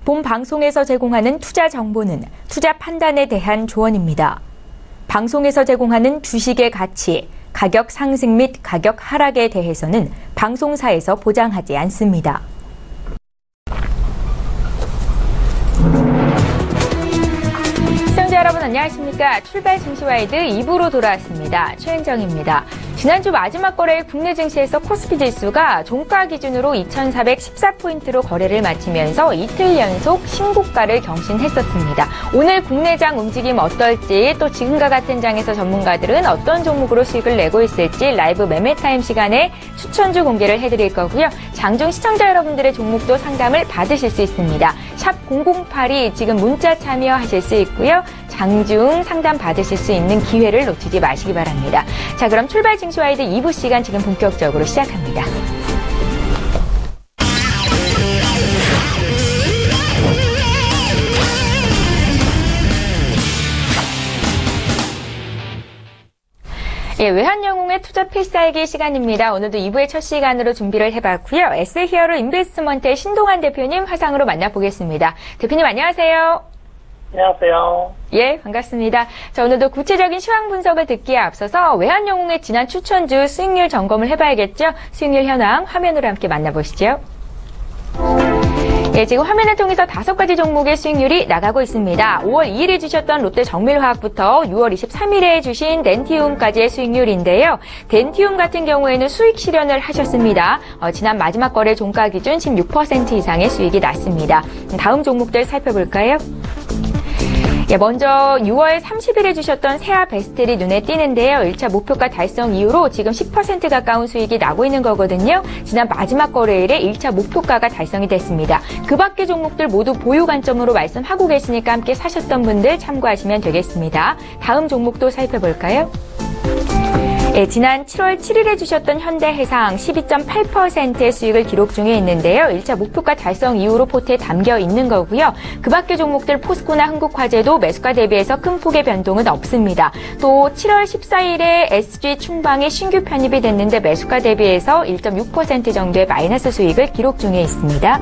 본 방송에서 제공하는 투자 정보는 투자 판단에 대한 조언입니다. 방송에서 제공하는 주식의 가치, 가격 상승 및 가격 하락에 대해서는 방송사에서 보장하지 않습니다. 시청자 여러분 안녕하십니까. 출발 증시와이드 2부로 돌아왔습니다. 최은정입니다. 지난주 마지막 거래일 국내 증시에서 코스피 지수가 종가 기준으로 2,414포인트로 거래를 마치면서 이틀 연속 신고가를 경신했었습니다. 오늘 국내장 움직임 어떨지, 또 지금과 같은 장에서 전문가들은 어떤 종목으로 수익을 내고 있을지 라이브 매매타임 시간에 추천주 공개를 해드릴 거고요. 장중 시청자 여러분들의 종목도 상담을 받으실 수 있습니다. 샵 0082 지금 문자 참여하실 수 있고요. 장중 상담 받으실 수 있는 기회를 놓치지 마시기 바랍니다. 자, 그럼 출발 증시와이드 2부 시간 지금 본격적으로 시작합니다. 예, 외환영웅의 투자 필살기 시간입니다. 오늘도 2부의 첫 시간으로 준비를 해봤고요. 에세히어로 인베스트먼트의 신동환 대표님 화상으로 만나보겠습니다. 대표님 안녕하세요. 안녕하세요. 예, 반갑습니다. 자, 오늘도 구체적인 시황 분석을 듣기에 앞서서 외환영웅의 지난 추천주 수익률 점검을 해봐야겠죠? 수익률 현황 화면으로 함께 만나보시죠. 예, 지금 화면을 통해서 5가지 종목의 수익률이 나가고 있습니다. 5월 2일에 주셨던 롯데 정밀화학부터 6월 23일에 주신 덴티움까지의 수익률인데요. 덴티움 같은 경우에는 수익 실현을 하셨습니다. 지난 마지막 거래 종가 기준 16% 이상의 수익이 났습니다. 다음 종목들 살펴볼까요? 예, 먼저 6월 30일에 주셨던 세아 베스텔이 눈에 띄는데요. 1차 목표가 달성 이후로 지금 10% 가까운 수익이 나고 있는 거거든요. 지난 마지막 거래일에 1차 목표가가 달성이 됐습니다. 그 밖의 종목들 모두 보유 관점으로 말씀하고 계시니까 함께 사셨던 분들 참고하시면 되겠습니다. 다음 종목도 살펴볼까요? 예, 지난 7월 7일에 주셨던 현대해상 12.8%의 수익을 기록 중에 있는데요. 1차 목표가 달성 이후로 포트에 담겨 있는 거고요. 그 밖의 종목들 포스코나 한국화재도 매수가 대비해서 큰 폭의 변동은 없습니다. 또 7월 14일에 SG 충방이 신규 편입이 됐는데 매수가 대비해서 1.6% 정도의 마이너스 수익을 기록 중에 있습니다.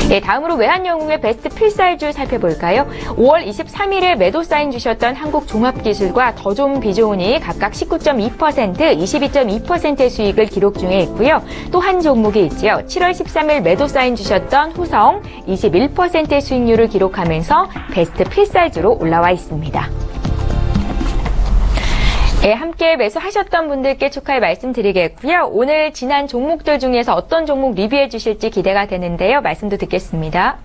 예, 다음으로 외환영웅의 베스트 필살주 살펴볼까요? 5월 23일에 매도 사인 주셨던 한국종합기술과 더 좋은 비조온이 각각 19.2%, 22.2%의 수익을 기록 중에 있고요. 또 한 종목이 있죠. 7월 13일 매도 사인 주셨던 후성 21%의 수익률을 기록하면서 베스트 필살주로 올라와 있습니다. 예, 함께 매수하셨던 분들께 축하의 말씀드리겠고요. 오늘 지난 종목들 중에서 어떤 종목 리뷰해 주실지 기대가 되는데요. 말씀도 듣겠습니다.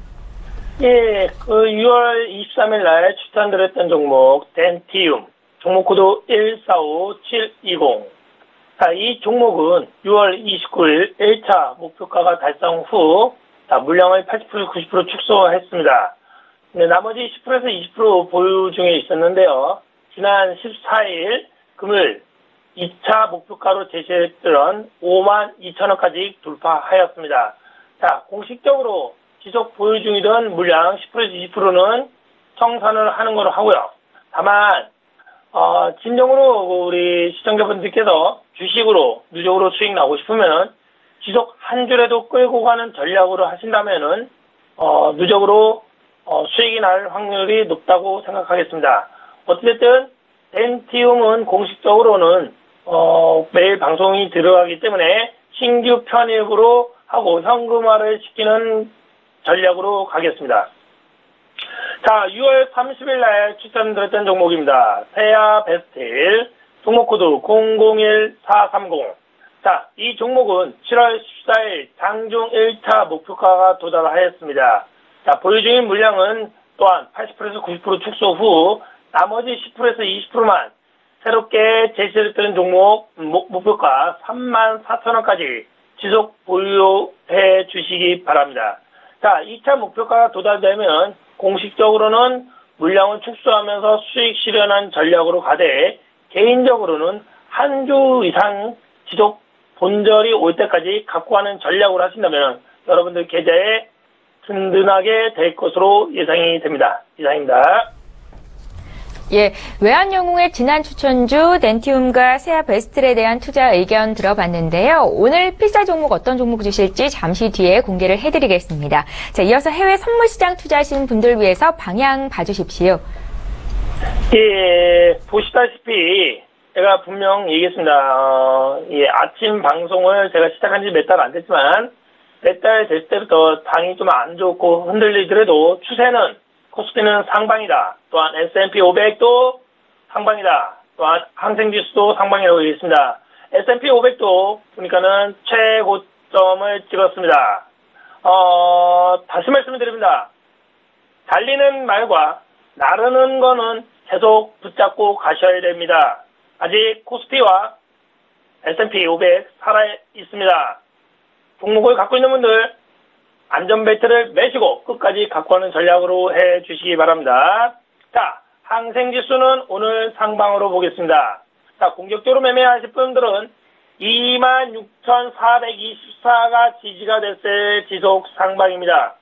예, 6월 23일 날 추천드렸던 종목 덴티움, 종목 코드 145720. 자, 이 종목은 6월 29일 1차 목표가가 달성 후 물량을 80%, 90% 축소했습니다. 네, 나머지 10%에서 20% 보유 중에 있었는데요. 지난 14일 금요일 2차 목표가로 제시했던 52,000원까지 돌파하였습니다. 자, 공식적으로 지속 보유 중이던 물량 10%에서 20%는 청산을 하는 걸로 하고요. 다만 진정으로 우리 시청자분들께서 주식으로 누적으로 수익 나고 싶으면 지속 한 줄에도 끌고 가는 전략으로 하신다면은 누적으로 수익이 날 확률이 높다고 생각하겠습니다. 어쨌든 덴티움은 공식적으로는 매일 방송이 들어가기 때문에 신규 편입으로 하고 현금화를 시키는 전략으로 가겠습니다. 자, 6월 30일 날 추천드렸던 종목입니다. 세아 베스텔, 종목 코드 001430. 자, 이 종목은 7월 14일 장중 1차 목표가가 도달하였습니다. 자, 보유 중인 물량은 또한 80%에서 90% 축소 후 나머지 10%에서 20%만 새롭게 제시했던 종목 목표가 34,000원까지 지속 보유해 주시기 바랍니다. 자, 2차 목표가가 도달되면 공식적으로는 물량을 축소하면서 수익 실현한 전략으로 가되 개인적으로는 한 주 이상 지속 본절이 올 때까지 갖고 가는 전략으로 하신다면 여러분들 계좌에 든든하게 될 것으로 예상이 됩니다. 이상입니다. 예, 외환영웅의 지난 추천주 덴티움과 세아 베스트에 대한 투자 의견 들어봤는데요. 오늘 필사 종목 어떤 종목 주실지 잠시 뒤에 공개를 해드리겠습니다. 자, 이어서 해외 선물시장 투자하시는 분들 위해서 방향 봐주십시오. 예, 보시다시피 제가 분명 얘기했습니다. 예, 아침 방송을 제가 시작한 지 몇 달 안 됐지만 몇 달 됐을 때부터 당이 좀 안 좋고 흔들리더라도 추세는 코스피는 상방이다. 또한 S&P 500도 상방이다. 또한 항생지수도 상방이라고 얘기했습니다. S&P 500도 보니까는 최고점을 찍었습니다. 다시 말씀을 드립니다. 달리는 말과 나르는 거는 계속 붙잡고 가셔야 됩니다. 아직 코스피와 S&P 500 살아있습니다. 종목을 갖고 있는 분들 안전벨트를 매시고 끝까지 갖고 가는 전략으로 해주시기 바랍니다. 자, 항생지수는 오늘 상방으로 보겠습니다. 자, 공격적으로 매매하실 분들은 26,424가 지지가 됐을 지속 상방입니다.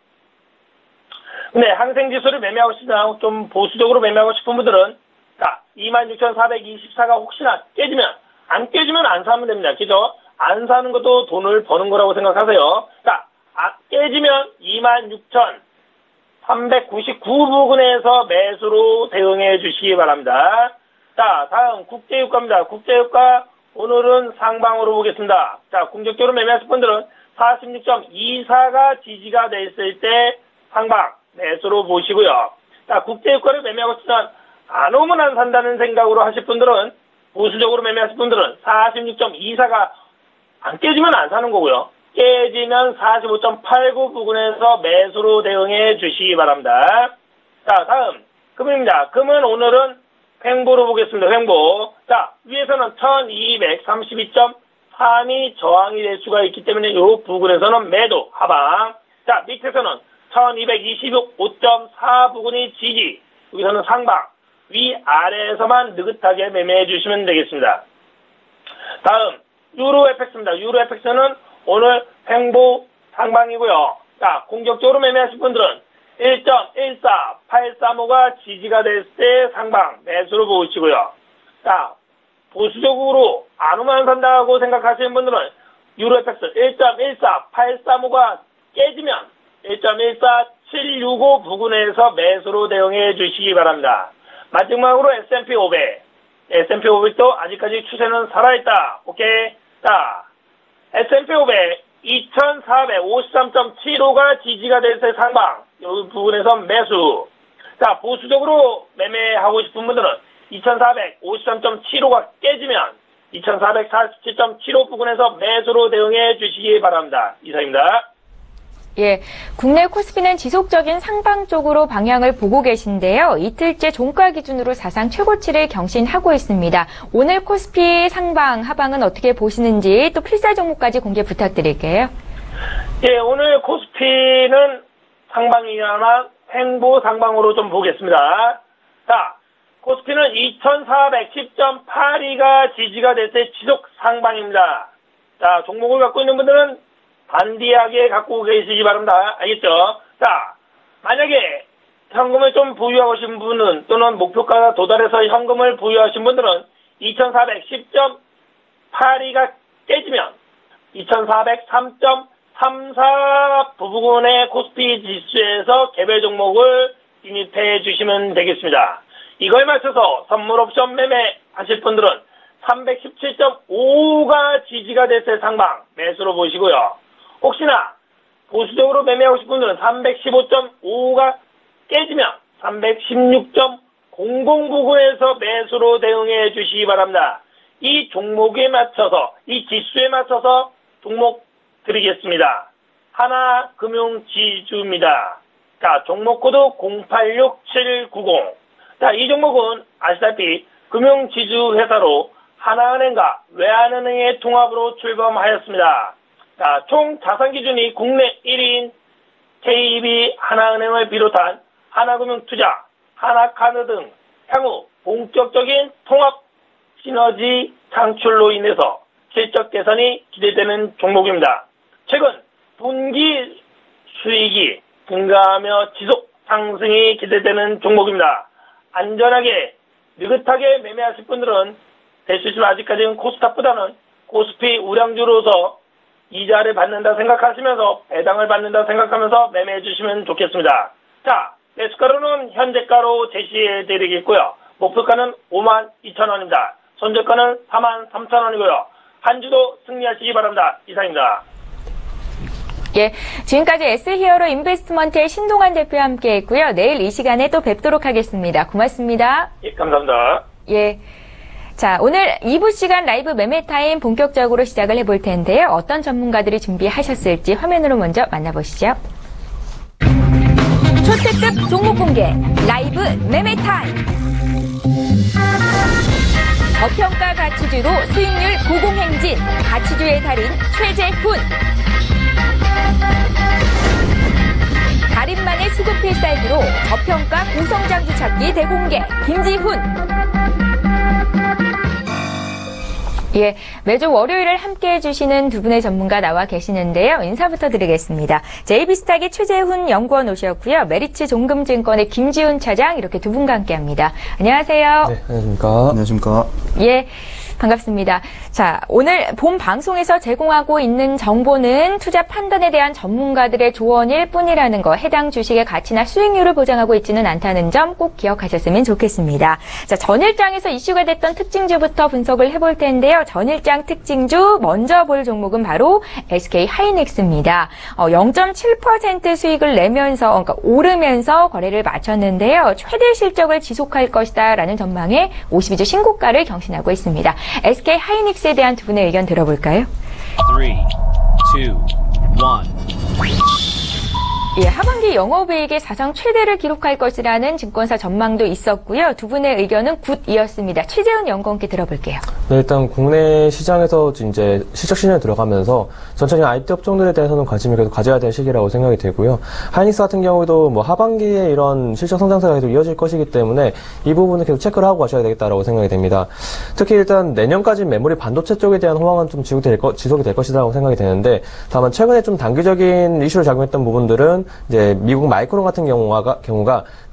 근데 항생지수를 매매하고 싶으나 좀 보수적으로 매매하고 싶은 분들은 자, 26,424가 혹시나 깨지면 안 깨지면 안 사면 됩니다. 그죠? 안 사는 것도 돈을 버는 거라고 생각하세요. 자, 깨지면 26,399 부근에서 매수로 대응해 주시기 바랍니다. 자, 다음 국제유가입니다. 국제유가 오늘은 상방으로 보겠습니다. 자, 공격적으로 매매하실 분들은 46.24가 지지가 됐을 때 상방 매수로 보시고요. 자, 국제유가를 매매하고 싶으면 안 오면 안 산다는 생각으로 하실 분들은 보수적으로 매매하실 분들은 46.24가 안 깨지면 안 사는 거고요. 깨지면 45.89 부근에서 매수로 대응해 주시기 바랍니다. 자, 다음 금입니다. 금은 오늘은 횡보로 보겠습니다. 횡보. 자, 위에서는 1232.3이 저항이 될 수가 있기 때문에 이 부근에서는 매도 하방. 자, 밑에서는 1225.4 부근이 지지. 여기서는 상방. 위아래에서만 느긋하게 매매해 주시면 되겠습니다. 다음 유로 FX입니다. 유로 FX는 오늘 횡보 상방이고요. 자, 공격적으로 매매하실 분들은 1.14835가 지지가 됐을 때 상방 매수로 보시고요. 자, 보수적으로 안 오면 산다고 생각하시는 분들은 유로 FX 1.14835가 깨지면 1.14765 부근에서 매수로 대응해 주시기 바랍니다. 마지막으로 S&P 500. S&P 500도 아직까지 추세는 살아있다. 오케이. 자, S&P 500 2453.75가 지지가 될 때 상방. 이 부분에서 매수. 자, 보수적으로 매매하고 싶은 분들은 2453.75가 깨지면 2447.75 부분에서 매수로 대응해 주시기 바랍니다. 이상입니다. 예, 국내 코스피는 지속적인 상방 쪽으로 방향을 보고 계신데요. 이틀째 종가 기준으로 사상 최고치를 경신하고 있습니다. 오늘 코스피 상방, 하방은 어떻게 보시는지 또 필사 종목까지 공개 부탁드릴게요. 예, 오늘 코스피는 상방이나 횡보 상방으로 좀 보겠습니다. 자, 코스피는 2410.82가 지지가 될 때 지속 상방입니다. 자, 종목을 갖고 있는 분들은 반디하게 갖고 계시기 바랍니다. 알겠죠? 자, 만약에 현금을 좀 보유하고 계신 분은 또는 목표가 도달해서 현금을 보유하신 분들은 2410.82가 깨지면 2403.34 부분의 코스피 지수에서 개별 종목을 진입해 주시면 되겠습니다. 이거에 맞춰서 선물 옵션 매매 하실 분들은 317.5가 지지가 됐을 상방 매수로 보시고요. 혹시나 보수적으로 매매하고 싶은 분들은 315.5가 깨지면 316.00 부근에서 매수로 대응해 주시기 바랍니다. 이 종목에 맞춰서, 이 지수에 맞춰서 종목 드리겠습니다. 하나금융지주입니다. 자, 종목코드 086790. 자, 이 종목은 아시다시피 금융지주 회사로 하나은행과 외환은행의 통합으로 출범하였습니다. 자, 총 자산 기준이 국내 1위인 KB 하나은행을 비롯한 하나금융투자, 하나카드 등 향후 본격적인 통합 시너지 창출로 인해서 실적 개선이 기대되는 종목입니다. 최근 분기 수익이 증가하며 지속 상승이 기대되는 종목입니다. 안전하게 느긋하게 매매하실 분들은 될 수 있으면 아직까지는 코스닥보다는 코스피 우량주로서 이자를 받는다 생각하시면서 배당을 받는다 생각하면서 매매해 주시면 좋겠습니다. 자, 매수가로는 현재가로 제시해 드리겠고요. 목표가는 52,000원입니다. 손절가는 43,000원이고요. 한 주도 승리하시기 바랍니다. 이상입니다. 예, 지금까지 S히어로 인베스트먼트의 신동환 대표와 함께 했고요. 내일 이 시간에 또 뵙도록 하겠습니다. 고맙습니다. 예, 감사합니다. 예. 자, 오늘 2부 시간 라이브 매매 타임 본격적으로 시작을 해볼 텐데요. 어떤 전문가들이 준비하셨을지 화면으로 먼저 만나보시죠. 초특급 종목 공개 라이브 매매 타임. 저평가 가치주로 수익률 고공행진 가치주의 달인 최재훈. 달인만의 수급 필살기로 저평가 고성장주 찾기 대공개 김지훈. 예, 매주 월요일을 함께 해주시는 두 분의 전문가 나와 계시는데요. 인사부터 드리겠습니다. JB스탁의 최재훈 연구원 오셨고요. 메리츠 종금증권의 김지훈 차장 이렇게 두 분과 함께합니다. 안녕하세요. 네, 안녕하십니까. 안녕하십니까. 예. 반갑습니다. 자, 오늘 본 방송에서 제공하고 있는 정보는 투자 판단에 대한 전문가들의 조언일 뿐이라는 거, 해당 주식의 가치나 수익률을 보장하고 있지는 않다는 점 꼭 기억하셨으면 좋겠습니다. 자, 전일장에서 이슈가 됐던 특징주부터 분석을 해볼 텐데요. 전일장 특징주 먼저 볼 종목은 바로 SK 하이닉스입니다. 0.7% 수익을 내면서, 그러니까 오르면서 거래를 마쳤는데요. 최대 실적을 지속할 것이다라는 전망에 52주 신고가를 경신하고 있습니다. SK 하이닉스에 대한 두 분의 의견 들어볼까요? 3, 2, 1. 예, 하반기 영업이익의 사상 최대를 기록할 것이라는 증권사 전망도 있었고요. 두 분의 의견은 굿이었습니다. 최재훈 연구원께 들어볼게요. 네, 일단 국내 시장에서 이제 실적 시즌에 들어가면서 전체적인 IT 업종들에 대해서는 관심을 계속 가져야 될 시기라고 생각이 되고요. 하이닉스 같은 경우도 뭐 하반기에 이런 실적 성장세가 계속 이어질 것이기 때문에 이 부분은 계속 체크를 하고 가셔야 되겠다라고 생각이 됩니다. 특히 일단 내년까지 메모리 반도체 쪽에 대한 호황은 좀 지속이 될 것이라고 생각이 되는데, 다만 최근에 좀 단기적인 이슈를 작용했던 부분들은 이제 미국 마이크론 같은 경우가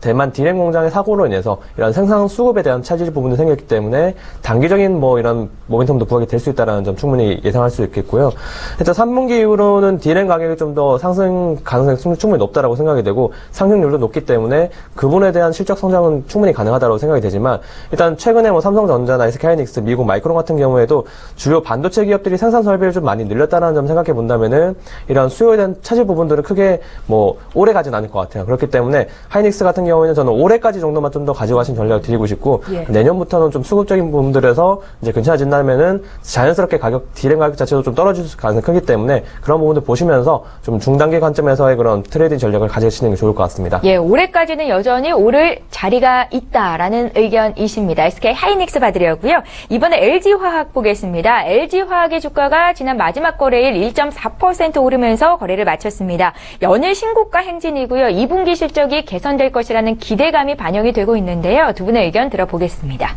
대만 디램 공장의 사고로 인해서 이런 생산 수급에 대한 차질 부분도 생겼기 때문에 단기적인 뭐 이런 모멘텀도 부각이 될 수 있다는 점 충분히 예상할 수 있겠고요. 일단 3분기 이후로는 디램 가격이 좀 더 상승 가능성이 충분히 높다라고 생각이 되고 상승률도 높기 때문에 그분에 대한 실적 성장은 충분히 가능하다고 생각이 되지만, 일단 최근에 뭐 삼성전자나 SK하이닉스, 미국 마이크론 같은 경우에도 주요 반도체 기업들이 생산 설비를 좀 많이 늘렸다는 점 생각해 본다면은 이런 수요에 대한 차질 부분들은 크게 뭐 오래 가진 않을 것 같아요. 그렇기 때문에 하이닉스 같은 경우에는 저는 올해까지 정도만 좀 더 가지고 가신 전략을 드리고 싶고, 예. 내년부터는 좀 수급적인 부분들에서 이제 괜찮아진다면은 자연스럽게 디램 가격 자체도 좀 떨어질 가능성이 크기 때문에 그런 부분들 보시면서 좀 중단기 관점에서의 그런 트레이딩 전략을 가지시는 게 좋을 것 같습니다. 예, 올해까지는 여전히 오를 자리가 있다라는 의견이십니다. SK 하이닉스 봐드렸고요. 이번에 LG화학 보겠습니다. LG화학의 주가가 지난 마지막 거래일 1.4% 오르면서 거래를 마쳤습니다. 연일 신고가 행진이고요. 2분기 실적이 개선될 것이라는 기대감이 반영이 되고 있는데요. 두 분의 의견 들어보겠습니다.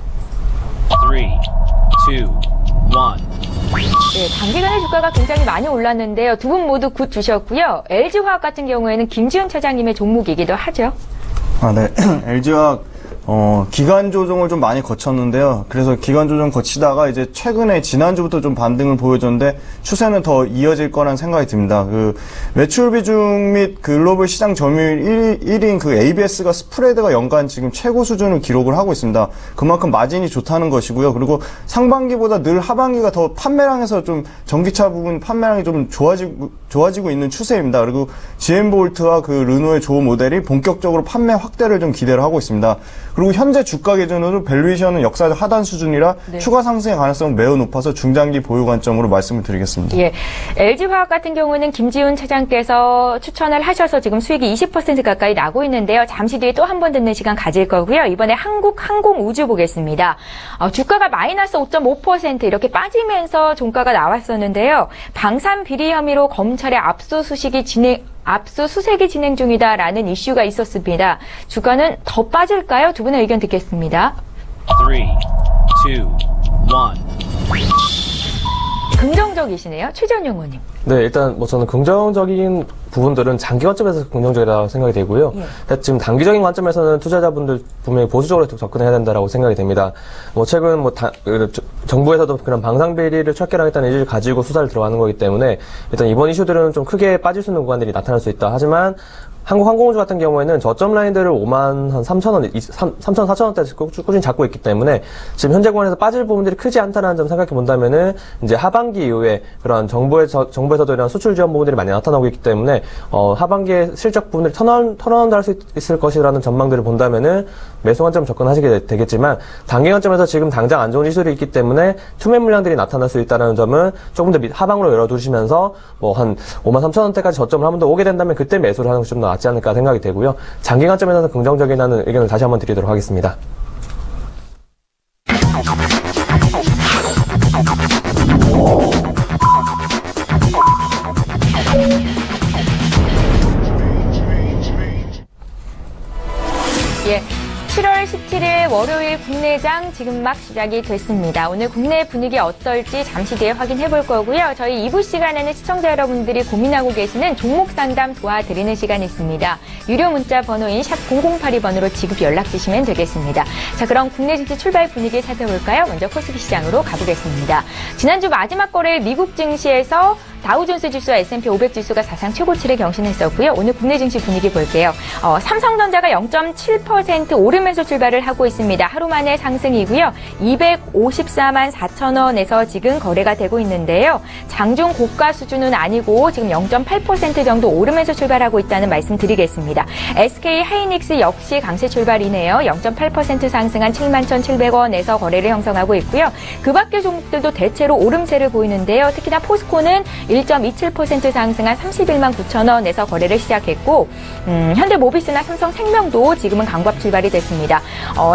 3, 2, 1. 네, 단기간에 주가가 굉장히 많이 올랐는데요. 두 분 모두 굿 주셨고요. LG화학 같은 경우에는 김지훈 차장님의 종목이기도 하죠. 네. LG화학, 기간 조정을 좀 많이 거쳤는데요. 그래서 기간 조정 거치다가 이제 최근에 지난주부터 좀 반등을 보여줬는데 추세는 더 이어질 거란 생각이 듭니다. 매출 비중 및 글로벌 시장 점유율 1위인 ABS가 스프레드가 연간 지금 최고 수준을 기록을 하고 있습니다. 그만큼 마진이 좋다는 것이고요. 그리고 상반기보다 늘 하반기가 더 판매량에서 좀 전기차 부분 판매량이 좀 좋아지고 있는 추세입니다. 그리고 GM볼트와 르노의 조 모델이 본격적으로 판매 확대를 좀 기대를 하고 있습니다. 그리고 현재 주가 기준으로 밸류에이션은 역사적 하단 수준이라 네. 추가 상승의 가능성은 매우 높아서 중장기 보유 관점으로 말씀을 드리겠습니다. 예, LG화학 같은 경우는 김지훈 차장께서 추천을 하셔서 지금 수익이 20% 가까이 나고 있는데요. 잠시 뒤에 또 한 번 듣는 시간 가질 거고요. 이번에 한국항공우주 보겠습니다. 주가가 마이너스 5.5% 이렇게 빠지면서 종가가 나왔었는데요. 방산 비리 혐의로 검찰의 압수수색이 진행 중이다라는 이슈가 있었습니다. 주가는 더 빠질까요? 두 분의 의견 듣겠습니다. 3, 2, 1. 긍정적이시네요. 최재훈 연구원님. 네, 일단 뭐 저는 긍정적인 부분들은 장기 관점에서 긍정적이라고 생각이 되고요. 지금 단기적인 관점에서는 투자자분들 분명히 보수적으로 접근해야 된다라고 생각이 됩니다. 뭐 최근 정부에서도 그런 방산 비리를 철회하겠다는 의지를 가지고 수사를 들어가는 거기 때문에 일단 이번 이슈들은 좀 크게 빠질 수 있는 구간들이 나타날 수 있다. 하지만 한국항공우주 같은 경우에는 저점 라인들을 5만 한 3,000원, 3,000원, 4,000원대 꾸준히 잡고 있기 때문에 지금 현재 구간에서 빠질 부분들이 크지 않다는 점 생각해 본다면은 이제 하반기 이후에 그런 정부에서도 이런 수출 지원 부분들이 많이 나타나고 있기 때문에 하반기에 실적 부분들이 턴어라운드 할 수 있을 것이라는 전망들을 본다면은 매수 관점 접근하시게 되겠지만 단기 관점에서 지금 당장 안 좋은 이슈들이 있기 때문에 투매 물량들이 나타날 수 있다는 점은 조금 더 하방으로 열어두시면서 뭐 한 5만 3,000원대까지 저점을 한 번 더 오게 된다면 그때 매수를 하는 것이 좀 더 낫지 않을까 생각이 되고요. 장기 관점에서는 긍정적이라는 의견을 다시 한번 드리도록 하겠습니다. 예. 7월 17일 월요일 국내장 지금 막 시작이 됐습니다. 오늘 국내 분위기 어떨지 잠시 뒤에 확인해 볼 거고요. 저희 2부 시간에는 시청자 여러분들이 고민하고 계시는 종목 상담 도와드리는 시간이 있습니다. 유료 문자 번호인 샵 0082번으로 지급 연락 주시면 되겠습니다. 자, 그럼 국내 증시 출발 분위기 살펴볼까요? 먼저 코스피 시장으로 가보겠습니다. 지난주 마지막 거래일 미국 증시에서 다우존스 지수와 S&P 500 지수가 사상 최고치를 경신했었고요. 오늘 국내 증시 분위기 볼게요. 삼성전자가 0.7% 오르면서 출발을 하고 있습니다. 하루 만에 상승이고요. 254만 4천 원에서 지금 거래가 되고 있는데요. 장중 고가 수준은 아니고 지금 0.8% 정도 오르면서 출발하고 있다는 말씀 드리겠습니다. SK 하이닉스 역시 강세 출발이네요. 0.8% 상승한 71,700원에서 거래를 형성하고 있고요. 그 밖의 종목들도 대체로 오름세를 보이는데요. 특히나 포스코는 1.27% 상승한 31만 9천 원에서 거래를 시작했고 현대모비스나 삼성생명도 지금은 강밥 출발이 됐습니다.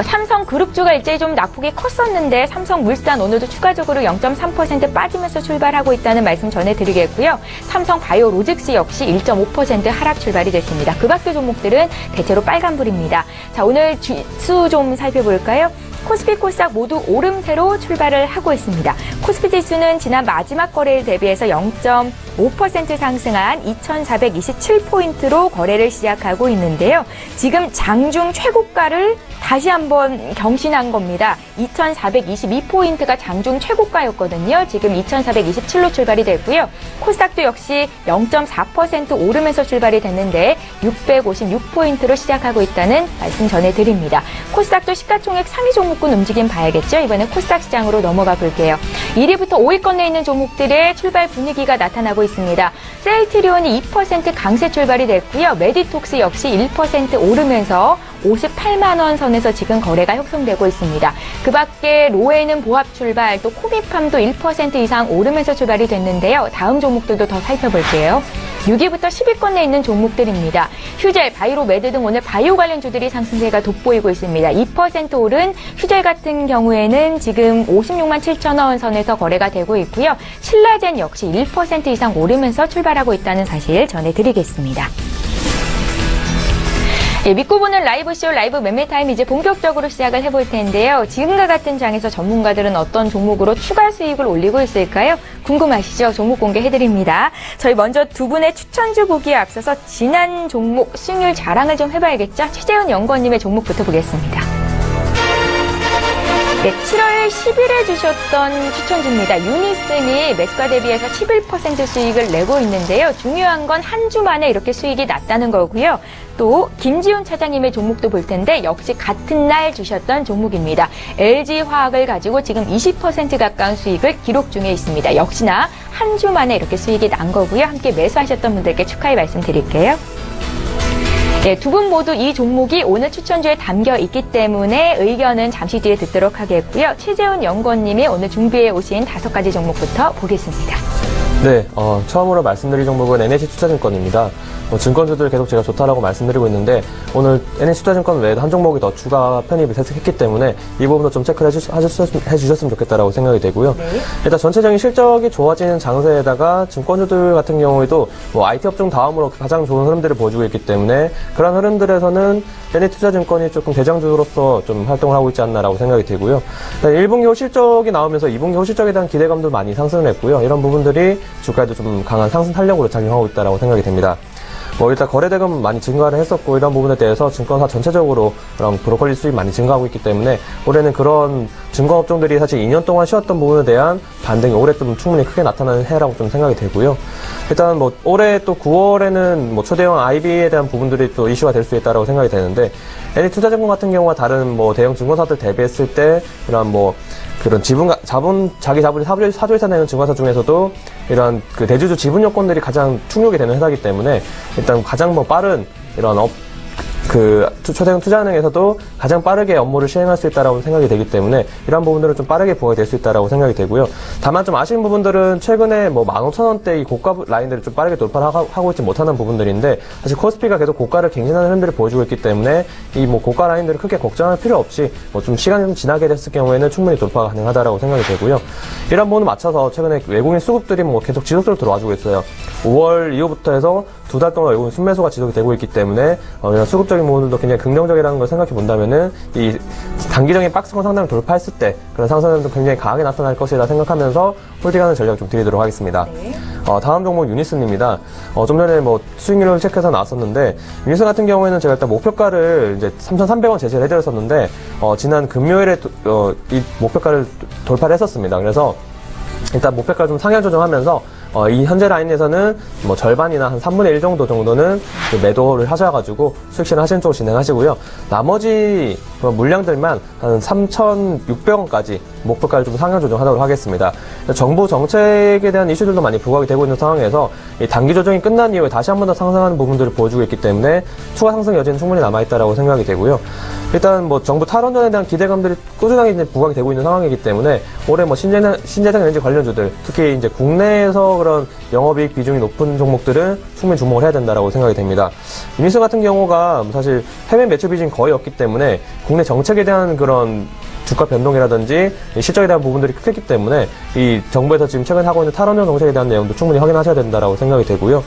삼성그룹주가 일제히 좀 낙폭이 컸었는데 삼성물산 오늘도 추가적으로 0.3% 빠지면서 출발하고 있다는 말씀 전해드리겠고요. 삼성바이오로직스 역시 1.5% 하락 출발이 됐습니다. 그 밖의 종목들은 대체로 빨간불입니다. 자, 오늘 지수 좀 살펴볼까요? 코스피, 코스닥 모두 오름세로 출발을 하고 있습니다. 코스피 지수는 지난 마지막 거래일 대비해서 0.5% 상승한 2,427포인트로 거래를 시작하고 있는데요. 지금 장중 최고가를 다시 한번 경신한 겁니다. 2,422포인트가 장중 최고가였거든요. 지금 2,427로 출발이 됐고요. 코스닥도 역시 0.4% 오르면서 출발이 됐는데 656포인트로 시작하고 있다는 말씀 전해드립니다. 코스닥도 시가총액 상위 종목군 움직임 봐야겠죠. 이번엔 코스닥 시장으로 넘어가 볼게요. 1위부터 5위권 내에 있는 종목들의 출발 분위기가 나타나고 있습니다. 셀트리온이 2% 강세 출발이 됐고요. 메디톡스 역시 1% 오르면서 58만 원 선에서 지금 거래가 형성되고 있습니다. 그 밖에 로에는 보합 출발, 또 코미팜도 1% 이상 오르면서 출발이 됐는데요. 다음 종목들도 더 살펴볼게요. 6위부터 10위권 내에 있는 종목들입니다. 휴젤, 바이로메드 등 오늘 바이오 관련주들이 상승세가 돋보이고 있습니다. 2% 오른 휴젤 같은 경우에는 지금 56만 7천 원 선에서 거래가 되고 있고요. 신라젠 역시 1% 이상 오르면서 출발하고 있다는 사실 전해드리겠습니다. 예, 믿고 보는 라이브쇼 라이브 매매타임 이제 본격적으로 시작을 해볼 텐데요. 지금과 같은 장에서 전문가들은 어떤 종목으로 추가 수익을 올리고 있을까요? 궁금하시죠? 종목 공개해드립니다. 저희 먼저 두 분의 추천주 보기에 앞서서 지난 종목 수익률 자랑을 좀 해봐야겠죠? 최재훈 연구원님의 종목부터 보겠습니다. 네, 7월 10일에 주셨던 추천주입니다. 유니슨이 매수가 대비해서 11% 수익을 내고 있는데요. 중요한 건 한 주 만에 이렇게 수익이 났다는 거고요. 또 김지훈 차장님의 종목도 볼 텐데 역시 같은 날 주셨던 종목입니다. LG화학을 가지고 지금 20% 가까운 수익을 기록 중에 있습니다. 역시나 한 주 만에 이렇게 수익이 난 거고요. 함께 매수하셨던 분들께 축하의 말씀 드릴게요. 네, 두 분 모두 이 종목이 오늘 추천주에 담겨 있기 때문에 의견은 잠시 뒤에 듣도록 하겠고요. 최재훈 연구원님이 오늘 준비해 오신 5가지 종목부터 보겠습니다. 네, 처음으로 말씀드릴 종목은 NH투자증권입니다. 증권주들 계속 제가 좋다라고 말씀드리고 있는데 오늘 NH투자증권 외에도 한 종목이 더 추가 편입을 했기 때문에 이 부분도 좀 체크를 해주셨으면 좋겠다라고 생각이 되고요. 네. 일단 전체적인 실적이 좋아지는 장세에다가 증권주들 같은 경우에도 뭐 IT 업종 다음으로 가장 좋은 흐름들을 보여주고 있기 때문에 그런 흐름들에서는 NH투자증권이 조금 대장주로서 좀 활동을 하고 있지 않나라고 생각이 되고요. 1분기 호실적이 나오면서 2분기 호실적에 대한 기대감도 많이 상승을 했고요. 이런 부분들이 주가에도 좀 강한 상승 탄력으로 작용하고 있다고 생각이 됩니다. 일단 거래대금 많이 증가를 했었고 이런 부분에 대해서 증권사 전체적으로 그런 브로커리 수입 많이 증가하고 있기 때문에 올해는 그런 증권업종들이 사실 2년 동안 쉬었던 부분에 대한 반등이 올해 좀 충분히 크게 나타나는 해라고 좀 생각이 되고요. 일단 올해 또 9월에는 초대형 IB에 대한 부분들이 또 이슈가 될 수 있다고 생각이 되는데 NH투자증권 같은 경우가 다른 대형 증권사들 대비했을 때 이런 그런 자기 자본이 사조에서 내는 증권사 중에서도 이런 그 대주주 지분 요건들이 가장 충족이 되는 회사이기 때문에 일단 가장 빠른 이런 초대형 투자은행에서도 가장 빠르게 업무를 시행할 수 있다라고 생각이 되기 때문에 이러한 부분들은 좀 빠르게 부각이 될 수 있다라고 생각이 되고요. 다만 좀 아쉬운 부분들은 최근에 15,000원대 이 고가 라인들을 좀 빠르게 돌파를 하고 있지 못하는 부분들인데 사실 코스피가 계속 고가를 갱신하는 흐름들을 보여주고 있기 때문에 이 고가 라인들을 크게 걱정할 필요 없이 좀 시간이 좀 지나게 됐을 경우에는 충분히 돌파가 가능하다라고 생각이 되고요. 이런 부분을 맞춰서 최근에 외국인 수급들이 계속 지속적으로 들어와주고 있어요. 5월 이후부터 해서 2달 동안 외국인 순매수가 지속이 되고 있기 때문에 이런 수급적인 부분들도 굉장히 긍정적이라는 걸 생각해 본다면은 이 단기적인 박스권 상단을 돌파했을 때 그런 상승률도 굉장히 강하게 나타날 것이라 생각하면서 홀딩하는 전략 좀 드리도록 하겠습니다. 네. 다음 종목 유니스입니다. 좀 전에 수익률을 체크해서 나왔었는데 유니스 같은 경우에는 제가 일단 목표가를 이제 3,300원 제시를 해드렸었는데 지난 금요일에 이 목표가를 돌파를 했었습니다. 그래서 일단 목표가 좀 상향 조정하면서 이 현재 라인에서는 절반이나 한 3분의 1 정도는 매도를 하셔가지고 수익 실현 쪽으로 진행하시고요. 나머지 물량들만 한 3,600원까지 목표가를 좀 상향 조정하도록 하겠습니다. 정부 정책에 대한 이슈들도 많이 부각이 되고 있는 상황에서 이 단기 조정이 끝난 이후에 다시 한 번 더 상승하는 부분들을 보여주고 있기 때문에 추가 상승 여지는 충분히 남아있다라고 생각이 되고요. 일단 정부 탈원전에 대한 기대감들이 꾸준하게 이제 부각이 되고 있는 상황이기 때문에 올해 신재생 에너지 관련주들 특히 이제 국내에서 그런 영업이익 비중이 높은 종목들은 충분히 주목을 해야 된다라고 생각이 됩니다. 유니스 같은 경우가 사실 해외 매출 비중이 거의 없기 때문에 국내 정책에 대한 그런 주가 변동이라든지 실적에 대한 부분들이 크기 때문에 이 정부에서 지금 최근에 하고 있는 탈원전 정책에 대한 내용도 충분히 확인하셔야 된다라고 생각이 되고요.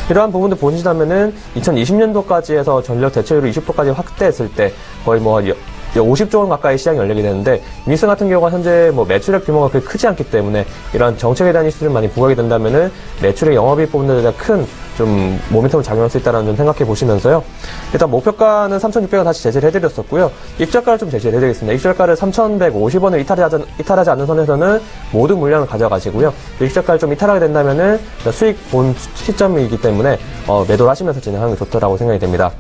이러한 부분들 보시자면은 2020년도까지 해서 전력 대체율을 20%까지 확대했을 때 거의 50조 원 가까이 시장이 열리게 되는데 유니스 같은 경우가 현재 매출액 규모가 그렇게 크지 않기 때문에 이러한 정책에 대한 이슈들이 많이 부각이 된다면은 매출액 영업이익 부분들에 대한 큰 좀 모멘텀을 작용할 수 있다는 점 생각해 보시면서요. 일단 목표가는 3,600원 다시 제시를 해드렸었고요. 익절가를 좀 제시를 해드리겠습니다. 익절가를 3,150원을 이탈하지 않는 선에서는 모든 물량을 가져가시고요. 익절가를 좀 이탈하게 된다면은 수익 본 시점이기 때문에 매도를 하시면서 진행하는 게 좋다라고 생각이 됩니다.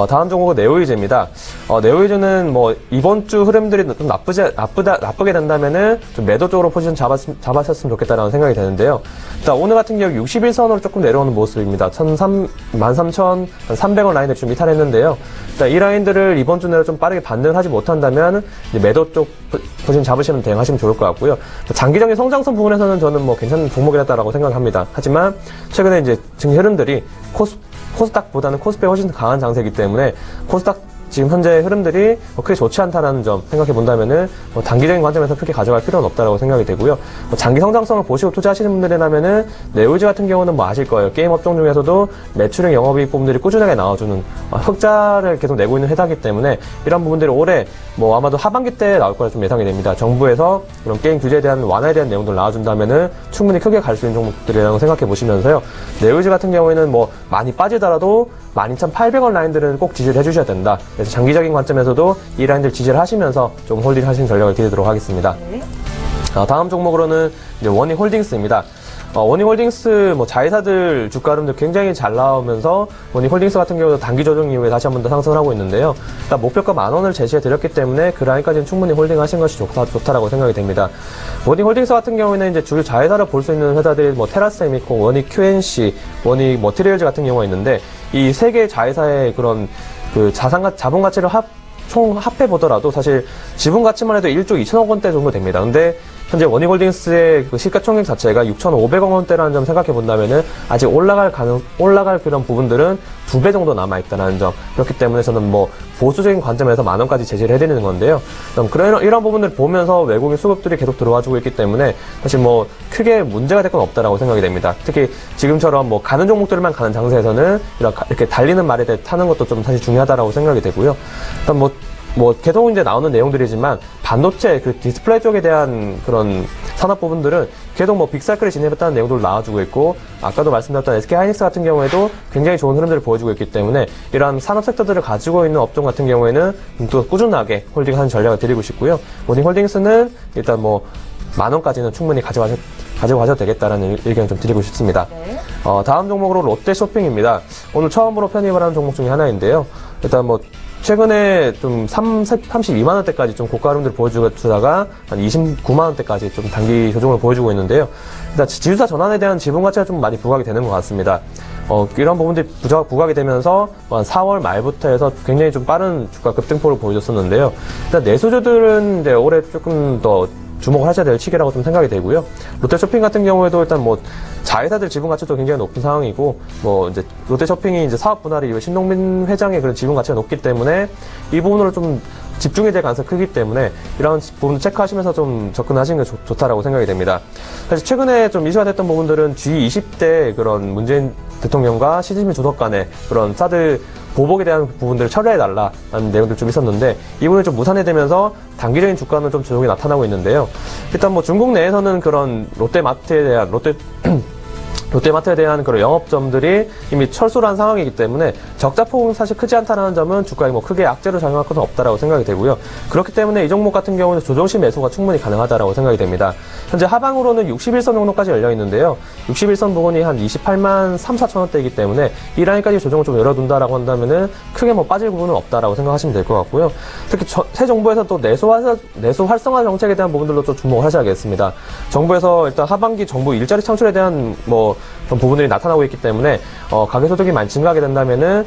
다음 종목은 네오이즈입니다. 네오이즈는 이번 주 흐름들이 좀 나쁘게 된다면은 좀 매도 쪽으로 포지션 잡으셨으면 좋겠다라는 생각이 되는데요. 일단 오늘 같은 경우 61선으로 조금 내려오는 모습입니다. 13,300원 라인을 좀 이탈했는데요. 일단 이 라인들을 이번 주 내로 좀 빠르게 반등을 하지 못한다면 이제 매도 쪽 포지션 잡으시면 대응하시면 좋을 것 같고요. 장기적인 성장성 부분에서는 저는 괜찮은 종목이었다라고 생각합니다. 하지만 최근에 이제 증시 흐름들이 코스닥보다는 코스피에 훨씬 강한 장세이기 때문에 코스닥 지금 현재 흐름들이 크게 좋지 않다는 점 생각해 본다면은 단기적인 관점에서 크게 가져갈 필요는 없다라고 생각이 되고요. 장기 성장성을 보시고 투자하시는 분들이라면은 네오이즈 같은 경우는 아실 거예요. 게임 업종 중에서도 매출액 영업이익 부분들이 꾸준하게 나와주는 흑자를 계속 내고 있는 회사이기 때문에 이런 부분들이 올해 아마도 하반기 때 나올 거라 좀 예상이 됩니다. 정부에서 이런 게임 규제에 대한 완화에 대한 내용들을 나와준다면은 충분히 크게 갈 수 있는 종목들이라고 생각해 보시면서요. 네오이즈 같은 경우에는 많이 빠지더라도 12,800원 라인들은 꼭 지지를 해주셔야 된다. 그래서 장기적인 관점에서도 이 라인들 지지를 하시면서 좀 홀딩 하시는 전략을 드리도록 하겠습니다. 네. 다음 종목으로는 이제 원익홀딩스입니다. 원익홀딩스 자회사들 주가 흐름도 굉장히 잘 나오면서 원익홀딩스 같은 경우도 단기 조정 이후에 다시 한 번 더 상승을 하고 있는데요. 일단 목표가 10,000원을 제시해 드렸기 때문에 그 라인까지는 충분히 홀딩하신 것이 좋다라고 생각이 됩니다. 원익홀딩스 같은 경우에는 이제 주요 자회사를 볼 수 있는 회사들이 테라세미콘, 원익 QNC, 원익 머티리얼즈 같은 경우가 있는데 이 세 개의 자회사의 그런 자본 가치를 총 합해 보더라도 사실 지분 가치만 해도 1조 2천억 원대 정도 됩니다. 근데 현재 원익홀딩스의 그 시가총액 자체가 6,500억 원대라는 점 생각해 본다면은 아직 올라갈 그런 부분들은 2배 정도 남아있다는 점. 그렇기 때문에 저는 뭐 보수적인 관점에서 10,000원까지 제시를 해드리는 건데요. 이런 부분들을 보면서 외국인 수급들이 계속 들어와주고 있기 때문에 사실 뭐 크게 문제가 될 건 없다라고 생각이 됩니다. 특히 지금처럼 뭐 가는 종목들만 가는 장세에서는 이렇게 달리는 말에 타는 것도 좀 사실 중요하다라고 생각이 되고요. 일단 계속 이제 나오는 내용들이지만 반도체 그 디스플레이 쪽에 대한 그런 산업 부분들은 계속 뭐 빅사이클을 진입했다는 내용들을 나와주고 있고, 아까도 말씀드렸던 SK하이닉스 같은 경우에도 굉장히 좋은 흐름들을 보여주고 있기 때문에 이러한 산업 섹터들을 가지고 있는 업종 같은 경우에는 또 꾸준하게 홀딩하는 전략을 드리고 싶고요. 원익홀딩스는 일단 뭐 10,000원까지는 충분히 가지고 가셔도 되겠다라는 의견 좀 드리고 싶습니다. 네. 다음 종목으로 롯데쇼핑입니다. 오늘 처음으로 편입을 하는 종목 중에 하나인데요. 일단 뭐 최근에 좀 32만원대까지 좀 고가 흐름들을 보여주다가 한 29만원대까지 좀 단기 조정을 보여주고 있는데요. 일단 지주사 전환에 대한 지분 가치가 좀 많이 부각이 되는 것 같습니다. 이런 부분들이 부각이 되면서 한 4월 말부터 해서 굉장히 좀 빠른 주가 급등폭을 보여줬었는데요. 일단 내수주들은 이제 올해 조금 더 주목을 하셔야 될 시기라고 좀 생각이 되고요. 롯데쇼핑 같은 경우에도 일단 뭐 자회사들 지분 가치도 굉장히 높은 상황이고, 뭐 이제 롯데쇼핑이 이제 사업 분할이 이후 신동빈 회장의 그런 지분 가치가 높기 때문에 이 부분으로 좀 집중이 될 가능성이 크기 때문에 이런 부분을 체크하시면서 좀 접근하시는 게 좋다라고 생각이 됩니다. 사실 최근에 좀 이슈가 됐던 부분들은 G20대 그런 문재인 대통령과 시진핑 주석 간의 그런 사드 보복에 대한 부분들을 처리해달라는 내용들 좀 있었는데, 이 부분이 좀 무산이 되면서 단기적인 주가는 좀 조정이 나타나고 있는데요. 일단 뭐 중국 내에서는 그런 롯데마트에 대한 그런 영업점들이 이미 철수를 한 상황이기 때문에 적자폭은 사실 크지 않다는 점은 주가에 뭐 크게 악재로 작용할 것은 없다라고 생각이 되고요. 그렇기 때문에 이 종목 같은 경우는 조정시 매수가 충분히 가능하다라고 생각이 됩니다. 현재 하방으로는 61선 정도까지 열려 있는데요. 61선 부분이 한 28만 3,4천원대이기 때문에 이 라인까지 조정을 좀 열어둔다라고 한다면은 크게 뭐 빠질 부분은 없다라고 생각하시면 될 것 같고요. 특히 새 정부에서 또 내수 활성화 정책에 대한 부분들로 좀 주목을 하셔야겠습니다. 정부에서 일단 하반기 정부 일자리 창출에 대한 그런 부분들이 나타나고 있기 때문에 가계소득이 많이 증가하게 된다면은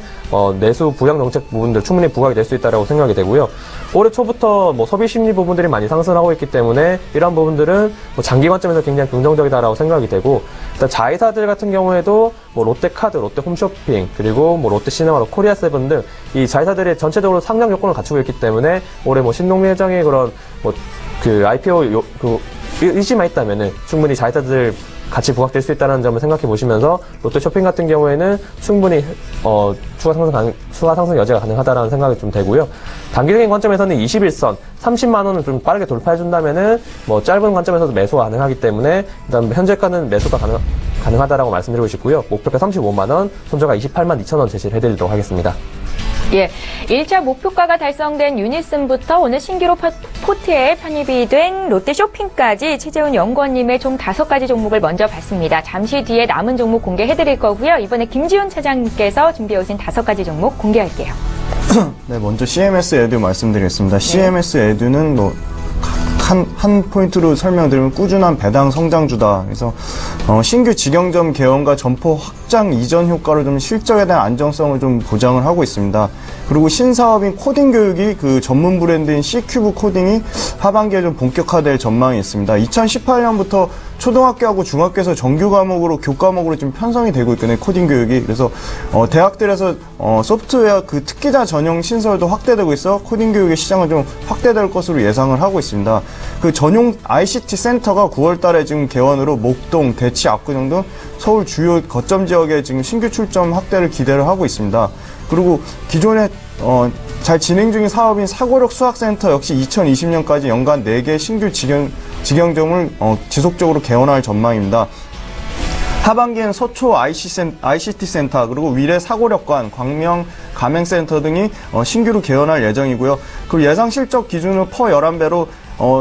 내수 부양 정책 부분들 충분히 부각이 될 수 있다라고 생각이 되고요. 올해 초부터 뭐 소비 심리 부분들이 많이 상승하고 있기 때문에 이러한 부분들은 뭐 장기 관점에서 굉장히 긍정적이다라고 생각이 되고, 일단 자회사들 같은 경우에도 뭐 롯데카드, 롯데홈쇼핑, 그리고 뭐 롯데시네마, 코리아세븐 등 이 자회사들이 전체적으로 상장 요건을 갖추고 있기 때문에 올해 뭐 신동민 회장의 그런 그 IPO 의지만 있다면은 충분히 자회사들 같이 부각될 수 있다는 점을 생각해 보시면서 롯데쇼핑 같은 경우에는 충분히 추가 상승 여지가 가능하다라는 생각이 좀 되고요. 단기적인 관점에서는 21선 30만 원을 좀 빠르게 돌파해 준다면은 뭐 짧은 관점에서도 매수가 가능하기 때문에 일단 현재가는 매수가 가능하다라고 말씀드리고 싶고요. 목표가 35만 원, 손절가 28만 2천 원 제시를 해드리도록 하겠습니다. 예, 1차 목표가가 달성된 유니슨부터 오늘 신규로 포트에 편입이 된 롯데쇼핑까지 최재훈 연구원님의 총 5가지 종목을 먼저 봤습니다. 잠시 뒤에 남은 종목 공개해드릴 거고요. 이번에 김지훈 차장님께서 준비해 오신 5가지 종목 공개할게요. 네, 먼저 CMS 에듀 말씀드리겠습니다. 네. CMS 에듀는 뭐 한 포인트로 설명드리면 꾸준한 배당 성장주다. 그래서 신규 직영점 개원과 점포 확장 이전 효과로 좀 실적에 대한 안정성을 좀 보장을 하고 있습니다. 그리고 신사업인 코딩 교육이 그 전문 브랜드인 C큐브 코딩이 하반기에 좀 본격화될 전망이 있습니다. 2018년부터 초등학교하고 중학교에서 정규 과목으로 교과목으로 좀 편성이 되고 있거든요. 코딩 교육이. 그래서 대학들에서 소프트웨어 그 특기자 전용 신설도 확대되고 있어 코딩 교육의 시장은 좀 확대될 것으로 예상을 하고 있습니다. 그 전용 ICT 센터가 9월 달에 지금 개원으로 목동, 대치, 압구정 등 서울 주요 거점 지역에 지금 신규 출점 확대를 기대를 하고 있습니다. 그리고 기존에 잘 진행 중인 사업인 사고력 수학센터 역시 2020년까지 연간 4개 신규 직영점을 지속적으로 개원할 전망입니다. 하반기엔 서초 ICT 센터, 그리고 위례 사고력관, 광명 가맹센터 등이 신규로 개원할 예정이고요. 그리고 예상 실적 기준으로 퍼 11배로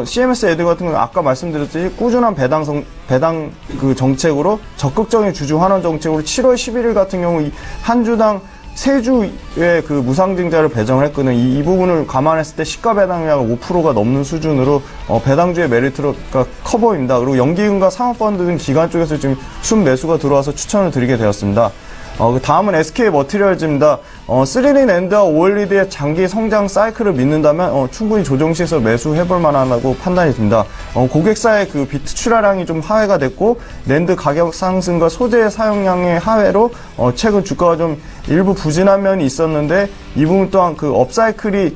CMS 에듀 같은 경우는 아까 말씀드렸듯이 꾸준한 배당 그 정책으로 적극적인 주주 환원 정책으로 7월 11일 같은 경우 한 주당 3주의 그 무상증자를 배정을 했거든요. 이 부분을 감안했을 때 시가 배당량이 5%가 넘는 수준으로 배당주의 메리트가 커 보입니다. 그리고 연기금과 상업펀드 등 기관 쪽에서 지금 순매수가 들어와서 추천을 드리게 되었습니다. 그 다음은 SK 머티리얼즈입니다. 3D 낸드와 OLED의 장기 성장 사이클을 믿는다면 충분히 조정 시에서 매수해볼 만하다고 판단이 듭니다. 고객사의 그 비트 출하량이 좀 하회가 됐고 낸드 가격 상승과 소재 사용량의 하회로 최근 주가가 좀 일부 부진한 면이 있었는데 이 부분 또한 그 업사이클이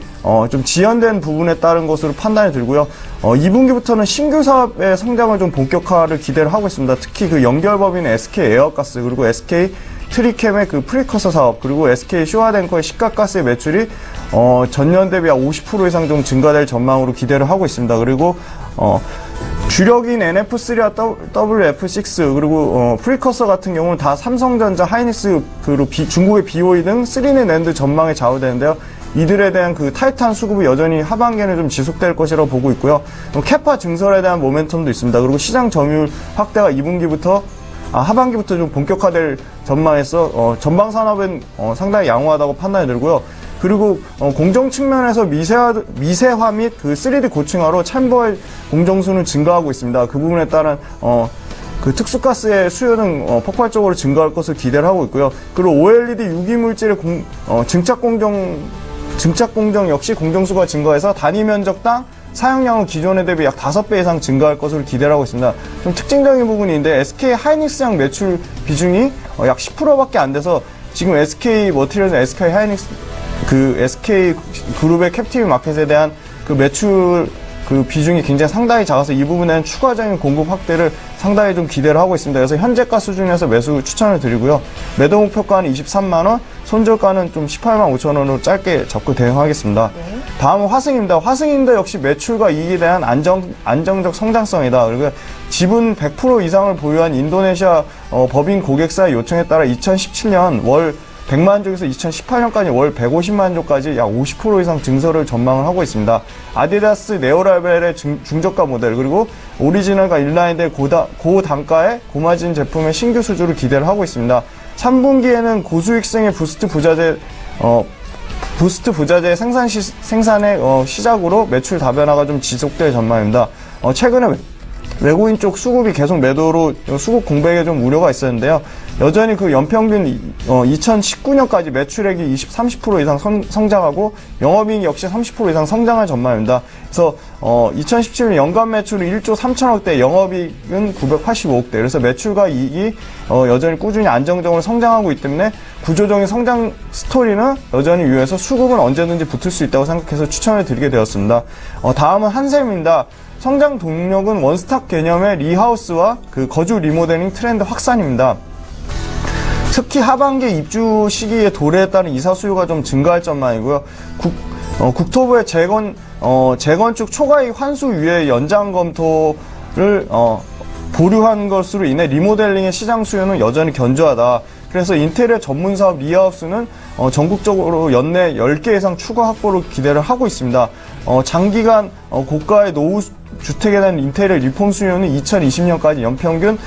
좀 지연된 부분에 따른 것으로 판단이 들고요. 2분기부터는 신규 사업의 성장을 좀 본격화를 기대를 하고 있습니다. 특히 그 연결법인 SK 에어가스 그리고 SK 트리캠의 그 프리커서 사업 그리고 SK 쇼하덴커의 시가가스의 매출이 전년 대비 50% 이상 좀 증가될 전망으로 기대를 하고 있습니다. 그리고 주력인 NF3와 WF6 그리고 프리커서 같은 경우는 다 삼성전자, 하이닉스 그리고 중국의 BOE 등 3D 낸드 전망에 좌우되는데요. 이들에 대한 그 타이트한 수급이 여전히 하반기에는 좀 지속될 것이라고 보고 있고요. 캐파 증설에 대한 모멘텀도 있습니다. 그리고 시장 점유율 확대가 2분기부터 하반기부터 좀 본격화될 전망에서 전방 산업은 상당히 양호하다고 판단이 들고요. 그리고 공정 측면에서 미세화 및 그 3D 고층화로 챔버의 공정수는 증가하고 있습니다. 그 부분에 따른 그 특수가스의 수요는 폭발적으로 증가할 것을 기대를 하고 있고요. 그리고 OLED 유기물질의 증착 공정 역시 공정수가 증가해서 단위 면적당 사용량은 기존에 대비 약 5배 이상 증가할 것으로 기대를 하고 있습니다. 좀 특징적인 부분인데 SK 하이닉스양 매출 비중이 약 10%밖에 안 돼서 지금 SK 머티리얼즈, SK 하이닉스 그 SK 그룹의 캡티브 마켓에 대한 그 매출 그 비중이 굉장히 상당히 작아서 이 부분에는 추가적인 공급 확대를 상당히 좀 기대를 하고 있습니다. 그래서 현재가 수준에서 매수 추천을 드리고요. 매도 목표가는 23만원, 손절가는 좀 18만 5천원으로 짧게 잡고 대응하겠습니다. 네. 다음은 화승입니다. 화승인도 역시 매출과 이익에 대한 안정적 성장성이다. 그리고 지분 100% 이상을 보유한 인도네시아 법인 고객사의 요청에 따라 2017년 월 100만 족에서 2018년까지 월 150만 족까지 약 50% 이상 증설을 전망을 하고 있습니다. 아디다스 네오라벨의 중저가 모델 그리고 오리지널과 인라인드의 고단가의 고마진 제품의 신규 수주를 기대를 하고 있습니다. 3분기에는 고수익성의 부스트 부자재 생산의 시작으로 매출 다변화가 좀 지속될 전망입니다. 최근에 외국인 쪽 수급이 계속 매도로 수급 공백에 좀 우려가 있었는데요. 여전히 그 연평균 2019년까지 매출액이 30% 이상 성장하고 영업이익 역시 30% 이상 성장할 전망입니다. 그래서 2017년 연간 매출은 1조 3천억대, 영업이익은 985억대. 그래서 매출과 이익이 여전히 꾸준히 안정적으로 성장하고 있기 때문에 구조적인 성장 스토리는 여전히 유효해서 수급은 언제든지 붙을 수 있다고 생각해서 추천을 드리게 되었습니다. 다음은 한샘입니다. 성장 동력은 원스톱 개념의 리하우스와 그 거주 리모델링 트렌드 확산입니다. 특히 하반기 입주 시기의 도래에 따른 이사 수요가 좀 증가할 전망이고요. 국토부의 재건축 초과이익 환수 유예 연장 검토를 보류한 것으로 인해 리모델링의 시장 수요는 여전히 견조하다. 그래서 인테리어 전문 사업 리하우스는 전국적으로 연내 10개 이상 추가 확보를 기대를 하고 있습니다. 장기간 고가의 노후 주택에 대한 인테리어 리폼 수요는 2020년까지 연평균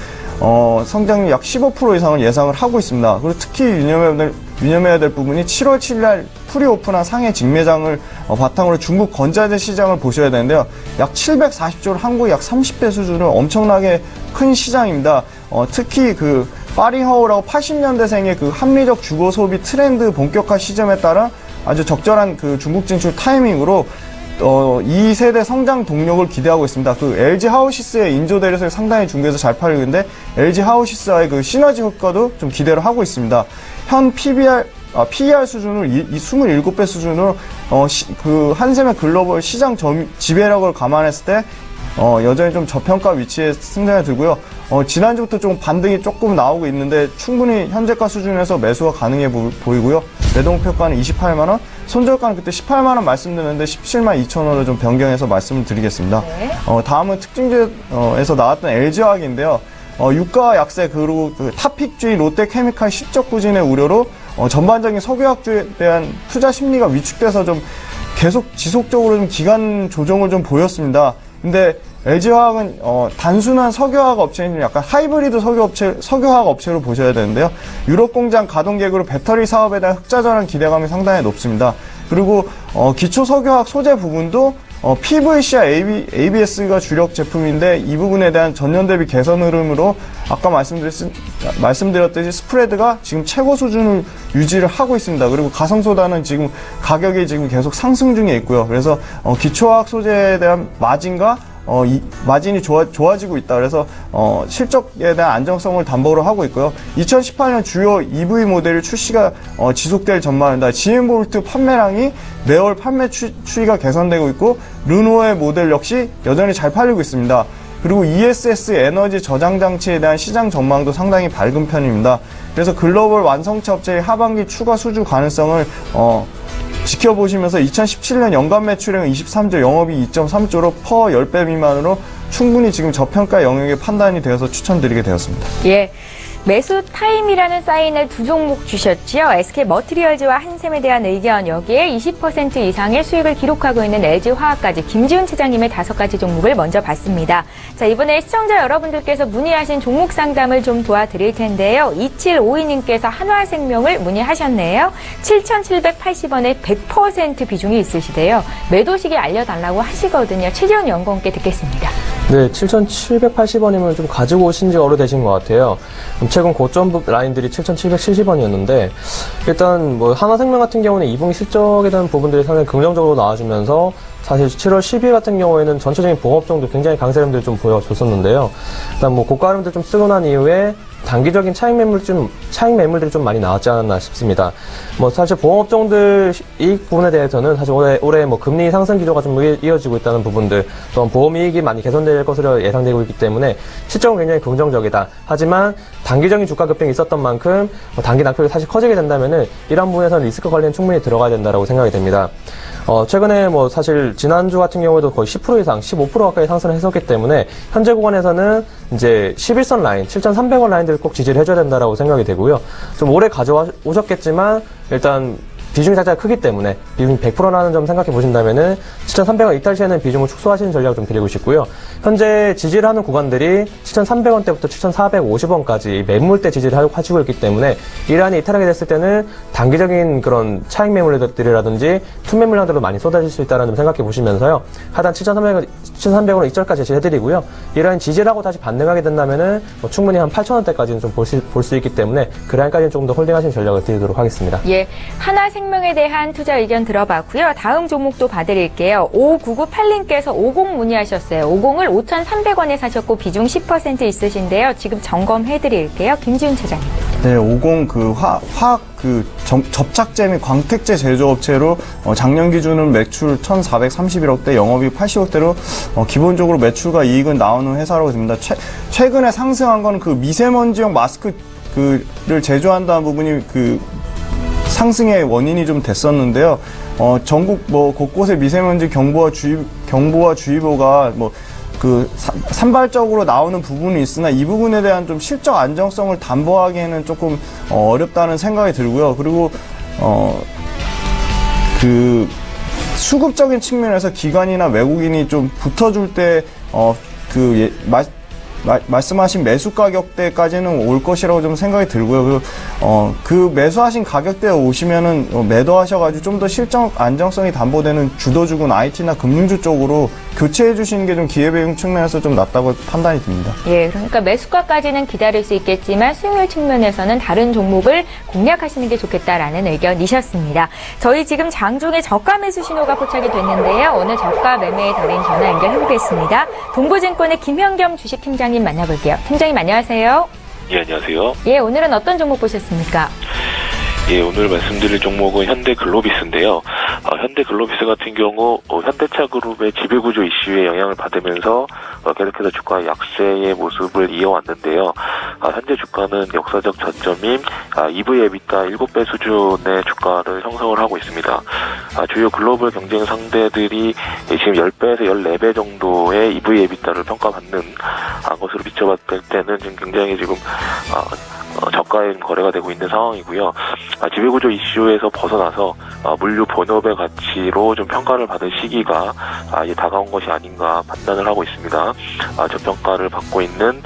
성장률 약 15% 이상을 예상을 하고 있습니다. 그리고 특히 유념해야 될 부분이 7월 7일 프리오픈한 상해 직매장을 바탕으로 중국 건자재 시장을 보셔야 되는데요. 약 740조를 한국 약 30배 수준으로 엄청나게 큰 시장입니다. 특히 그 파리허우라고 80년대생의 그 합리적 주거 소비 트렌드 본격화 시점에 따라 아주 적절한 그 중국 진출 타이밍으로 이 세대 성장 동력을 기대하고 있습니다. 그 LG 하우시스의 인조 대리석이 상당히 중국에서 잘 팔리고 있는데 LG 하우시스와의 그 시너지 효과도 좀 기대를 하고 있습니다. 현 PER 수준으로 27배 수준으로 그 한샘의 글로벌 시장 지배력을 감안했을 때 여전히 좀 저평가 위치에 승장이 들고요. 지난주부터 좀 반등이 조금 나오고 있는데 충분히 현재가 수준에서 매수가 가능해 보이고요. 매도 목표가는 28만원, 손절가는 그때 18만원 말씀드렸는데 17만 2천원을 좀 변경해서 말씀을 드리겠습니다. 네. 다음은 특징주에서 나왔던 LG화학인데요. 유가 약세 그리고 그 탑픽주의 롯데케미칼 실적 부진의 우려로 전반적인 석유화학주에 대한 투자 심리가 위축돼서 좀 계속 지속적으로 좀 기간 조정을 좀 보였습니다. 근데 LG화학은 단순한 석유화학 업체인 약간 하이브리드 석유화학 업체로 보셔야 되는데요. 유럽 공장 가동 계획으로 배터리 사업에 대한 흑자전환 기대감이 상당히 높습니다. 그리고 기초 석유화학 소재 부분도 PVC와 ABS가 주력 제품인데 이 부분에 대한 전년 대비 개선 흐름으로 아까 말씀드렸듯이 스프레드가 지금 최고 수준을 유지를 하고 있습니다. 그리고 가성소다는 지금 가격이 지금 계속 상승 중에 있고요. 그래서 기초화학 소재에 대한 마진이 좋아지고 있다. 그래서 실적에 대한 안정성을 담보로 하고 있고요. 2018년 주요 EV 모델 출시가 지속될 전망입니다. GM볼트 판매량이 매월 판매 추이가 개선되고 있고 르노의 모델 역시 여전히 잘 팔리고 있습니다. 그리고 ESS 에너지 저장 장치에 대한 시장 전망도 상당히 밝은 편입니다. 그래서 글로벌 완성차 업체의 하반기 추가 수주 가능성을 지켜보시면서 2017년 연간 매출액은 23조, 영업이 2.3조로 퍼 10배 미만으로 충분히 지금 저평가 영역에 판단이 되어서 추천드리게 되었습니다. 예. 매수 타임이라는 사인을 두 종목 주셨지요. SK 머티리얼즈와 한샘에 대한 의견, 여기에 20% 이상의 수익을 기록하고 있는 LG화학까지 김지훈 차장님의 5가지 종목을 먼저 봤습니다. 자, 이번에 시청자 여러분들께서 문의하신 종목 상담을 좀 도와드릴 텐데요. 2752님께서 한화생명을 문의하셨네요. 7,780원에 100% 비중이 있으시대요. 매도시기 알려달라고 하시거든요. 최재훈 연구원께 듣겠습니다. 네, 7,780원이면 좀 가지고 오신 지 오래되신 것 같아요. 최근 고점 라인들이 7,770원이었는데, 일단 뭐 한화생명 같은 경우는 2분기 실적에 대한 부분들이 상당히 긍정적으로 나와주면서, 사실 7월 10일 같은 경우에는 전체적인 봉업종도 굉장히 강세 흐름들을 좀 보여줬었는데요. 일단 뭐 고가 흐름들 좀 쓰고 난 이후에 단기적인 차익 매물들이 좀 많이 나왔지 않았나 싶습니다. 뭐 사실 보험업종들 이익 부분에 대해서는 사실 올해 뭐 금리 상승 기조가 좀 이어지고 있다는 부분들, 또한 보험이익이 많이 개선될 것으로 예상되고 있기 때문에 실적은 굉장히 긍정적이다. 하지만 단기적인 주가 급등이 있었던 만큼 단기 낙폭이 사실 커지게 된다면은 이런 부분에서는 리스크 관리는 충분히 들어가야 된다라고 생각이 됩니다. 최근에 뭐 사실 지난주 같은 경우에도 거의 10% 이상, 15% 가까이 상승을 했었기 때문에 현재 구간에서는 이제 11선 라인, 7,300원 라인들을 꼭 지지를 해줘야 된다라고 생각이 되고요. 좀 오래 가져오셨겠지만 일단 비중이 살짝 크기 때문에 비중이 100%라는 점 생각해 보신다면은 7,300원 이탈 시에는 비중을 축소하시는 전략을 좀 드리고 싶고요. 현재 지지를 하는 구간들이 7,300원대부터 7,450원까지 매물대 지지를 하시고 있기 때문에 이 라인이 이탈하게 됐을 때는 단기적인 그런 차익 매물들이라든지 투매물량들로 많이 쏟아질 수 있다는 점 생각해 보시면서요. 하단 7,300원 이절까지 지지해드리고요. 이 라인 지지를 하고 다시 반등하게 된다면은 충분히 한 8,000원대까지는 좀 볼 수 있기 때문에 그 라인까지는 조금 더 홀딩하시는 전략을 드리도록 하겠습니다. 예. 한화생명에 대한 투자 의견 들어봤고요. 다음 종목도 봐드릴게요. 5998님께서 50 문의하셨어요. 50을 5,300원에 사셨고 비중 10% 있으신데요. 지금 점검해드릴게요. 김지훈 차장님. 네, 50 화학 접착제 및 광택제 제조업체로 작년 기준은 매출 1,431억대, 영업이익 80억대로 기본적으로 매출과 이익은 나오는 회사라고 됩니다. 최근에 상승한 건 그 미세먼지용 마스크를 제조한다는 부분이 상승의 원인이 좀 됐었는데요. 전국 곳곳에 미세먼지 경보와 주의보가 산발적으로 나오는 부분이 있으나 이 부분에 대한 좀 실적 안정성을 담보하기에는 조금 어렵다는 생각이 들고요. 그리고 수급적인 측면에서 기관이나 외국인이 좀 붙어줄 때 말씀하신 매수 가격대까지는 올 것이라고 좀 생각이 들고요. 그 매수하신 가격대에 오시면은 매도하셔가지고 좀 더 실적 안정성이 담보되는 주도주군 IT나 금융주 쪽으로 교체해 주시는 게 좀 기회비용 측면에서 좀 낫다고 판단이 듭니다. 예, 그러니까 매수가까지는 기다릴 수 있겠지만 수익률 측면에서는 다른 종목을 공략하시는 게 좋겠다라는 의견이셨습니다. 저희 지금 장중에 저가 매수 신호가 포착이 됐는데요. 오늘 저가 매매의 달인 전화 연결해보겠습니다. 동부증권의 김현겸 주식팀장님 만나볼게요. 팀장님 안녕하세요. 예, 안녕하세요. 예, 오늘은 어떤 종목 보셨습니까? 예, 오늘 말씀드릴 종목은 현대글로비스인데요. 현대글로비스 같은 경우 현대차 그룹의 지배구조 이슈에 영향을 받으면서 계속해서 주가 약세의 모습을 이어왔는데요. 현재 주가는 역사적 저점인 EV EBITDA 7배 수준의 주가를 형성을 하고 있습니다. 주요 글로벌 경쟁 상대들이 지금 10배에서 14배 정도의 EV EBITDA를 평가받는 것으로 비춰봤을 때는 지금 굉장히 지금 고가의 거래가 되고 있는 상황이고요. 지배구조 이슈에서 벗어나서 물류 본업의 가치로 좀 평가를 받을 시기가 이제 다가온 것이 아닌가 판단을 하고 있습니다. 저평가를 받고 있는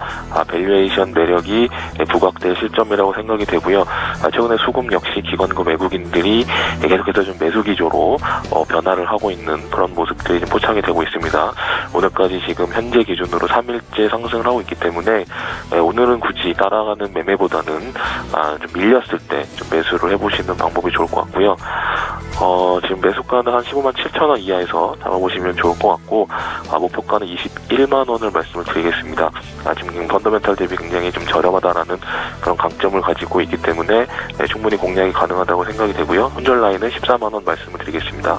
밸류에이션 매력이 부각될 시점이라고 생각이 되고요. 최근에 수급 역시 기관급 외국인들이 계속해서 좀 매수 기조로 변화를 하고 있는 그런 모습들이 좀 포착이 되고 있습니다. 오늘까지 지금 현재 기준으로 3일째 상승을 하고 있기 때문에 오늘은 굳이 따라가는 매매보다는 좀 밀렸을 때 좀 매수를 해보시는 방법이 좋을 것 같고요. 지금 매수가는 한 15만 7천 원 이하에서 잡아보시면 좋을 것 같고 목표가는 21만 원을 말씀을 드리겠습니다. 지금 펀더멘탈 대비 굉장히 좀 저렴하다라는 그런 강점을 가지고 있기 때문에 충분히 공략이 가능하다고 생각이 되고요. 손절 라인은 14만 원 말씀을 드리겠습니다.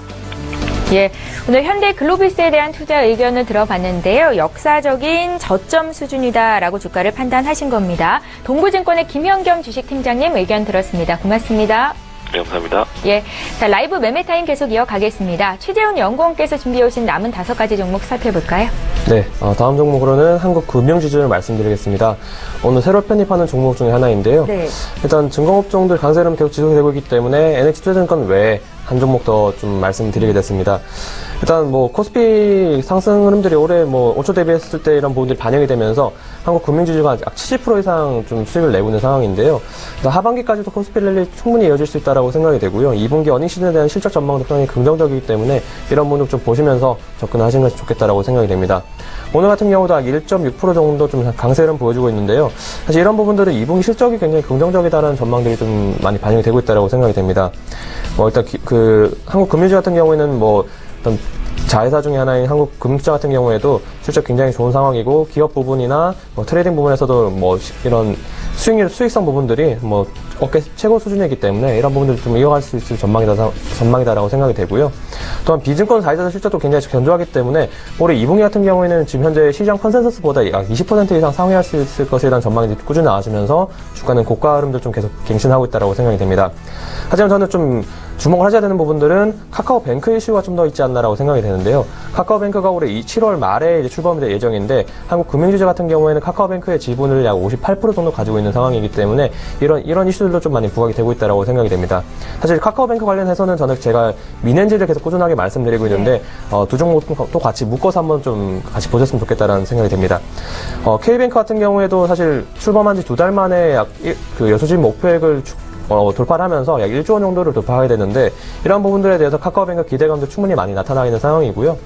예, 오늘 현대 글로비스에 대한 투자 의견을 들어봤는데요. 역사적인 저점 수준이다라고 주가를 판단하신 겁니다. 동부증권의 김현겸 주식팀장님 의견 들었습니다. 고맙습니다. 네, 감사합니다. 예, 자, 라이브 매매 타임 계속 이어가겠습니다. 최재훈 연구원께서 준비해 오신 남은 5가지 종목 살펴볼까요? 네, 다음 종목으로는 한국금융지주를 말씀드리겠습니다. 오늘 새로 편입하는 종목 중에 하나인데요. 네. 일단 증권업종들 강세 흐름 계속 지속되고 있기 때문에 NH투자증권 외에 한 종목 더 좀 말씀드리게 됐습니다. 일단 뭐 코스피 상승 흐름들이 올해 뭐 5초 대비했을 때 이런 부분들이 반영이 되면서 한국 금융지주가 약 70% 이상 좀 수익을 내고 있는 상황인데요. 하반기까지도 코스피 랠리 충분히 이어질 수 있다라고 생각이 되고요. 2분기 어닝 시즌에 대한 실적 전망도 상당히 긍정적이기 때문에 이런 부분 좀 보시면서 접근하시는 것이 좋겠다라고 생각이 됩니다. 오늘 같은 경우도 1.6% 정도 좀 강세 흐름 보여주고 있는데요. 사실 이런 부분들은 2분기 실적이 굉장히 긍정적이다라는 전망들이 좀 많이 반영이 되고 있다라고 생각이 됩니다. 일단 한국 금융지 같은 경우에는 뭐 어떤 자회사 중에 하나인 한국금융투자 같은 경우에도 실적 굉장히 좋은 상황이고 기업 부분이나 뭐 트레이딩 부분에서도 뭐 이런 수익성 부분들이 뭐 업계 최고 수준이기 때문에 이런 부분들을 좀 이어갈 수 있을 전망이다라고 생각이 되고요. 또한 비증권 자회사 실적도 굉장히 견조하기 때문에 올해 2분기 같은 경우에는 지금 현재 시장 컨센서스보다 약 20% 이상 상회할 수 있을 것에 대한 전망이 꾸준히 나와주면서 주가는 고가 흐름들 좀 계속 갱신하고 있다라고 생각이 됩니다. 하지만 저는 좀 주목을 하셔야 되는 부분들은 카카오뱅크 이슈가 좀 더 있지 않나라고 생각이 되는데요. 카카오뱅크가 올해 7월 말에 이제 출범이 될 예정인데 한국금융지주 같은 경우에는 카카오뱅크의 지분을 약 58% 정도 가지고 있는 상황이기 때문에 이런 이슈들도 좀 많이 부각이 되고 있다라고 생각이 됩니다. 사실 카카오뱅크 관련해서는 저는 제가 미넨지를 계속 꾸준하게 말씀드리고 있는데 두 종목도 같이 묶어서 한번 좀 같이 보셨으면 좋겠다라는 생각이 됩니다. K뱅크 같은 경우에도 사실 출범한 지 2달 만에 약 여수진 목표액을 돌파를 하면서 약 1조 원 정도를 돌파하게 되는데 이런 부분들에 대해서 카카오뱅크 기대감도 충분히 많이 나타나 있는 상황이고요.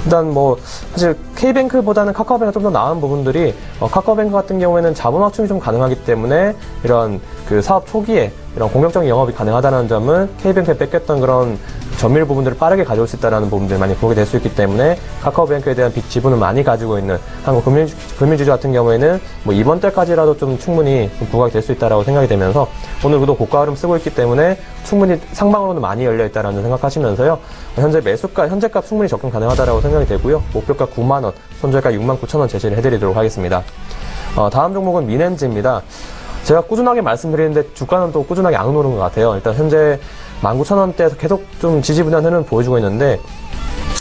일단 뭐 사실 K뱅크보다는 카카오뱅크가 좀 더 나은 부분들이 카카오뱅크 같은 경우에는 자본 확충이 좀 가능하기 때문에 이런 사업 초기에 이런 공격적인 영업이 가능하다는 점은 K뱅크에 뺏겼던 그런 점유율 부분들을 빠르게 가져올 수 있다는 부분들이 많이 보게 될 수 있기 때문에 카카오뱅크에 대한 빚 지분을 많이 가지고 있는 한국 금융지주 같은 경우에는 뭐 이번 달까지라도 좀 충분히 부각이 될 수 있다라고 생각이 되면서 오늘도 고가 흐름 쓰고 있기 때문에 충분히 상방으로는 많이 열려 있다라는 생각하시면서요. 현재 현재값 충분히 접근 가능하다라고 생각이 되고요. 목표가 9만 원, 손절가 6만 9천 원 제시를 해드리도록 하겠습니다. 다음 종목은 미넨지입니다. 제가 꾸준하게 말씀드리는데 주가는 또 꾸준하게 안 오르는 것 같아요. 일단 현재 19,000원대에서 계속 좀 지지부진한 흐름을 보여주고 있는데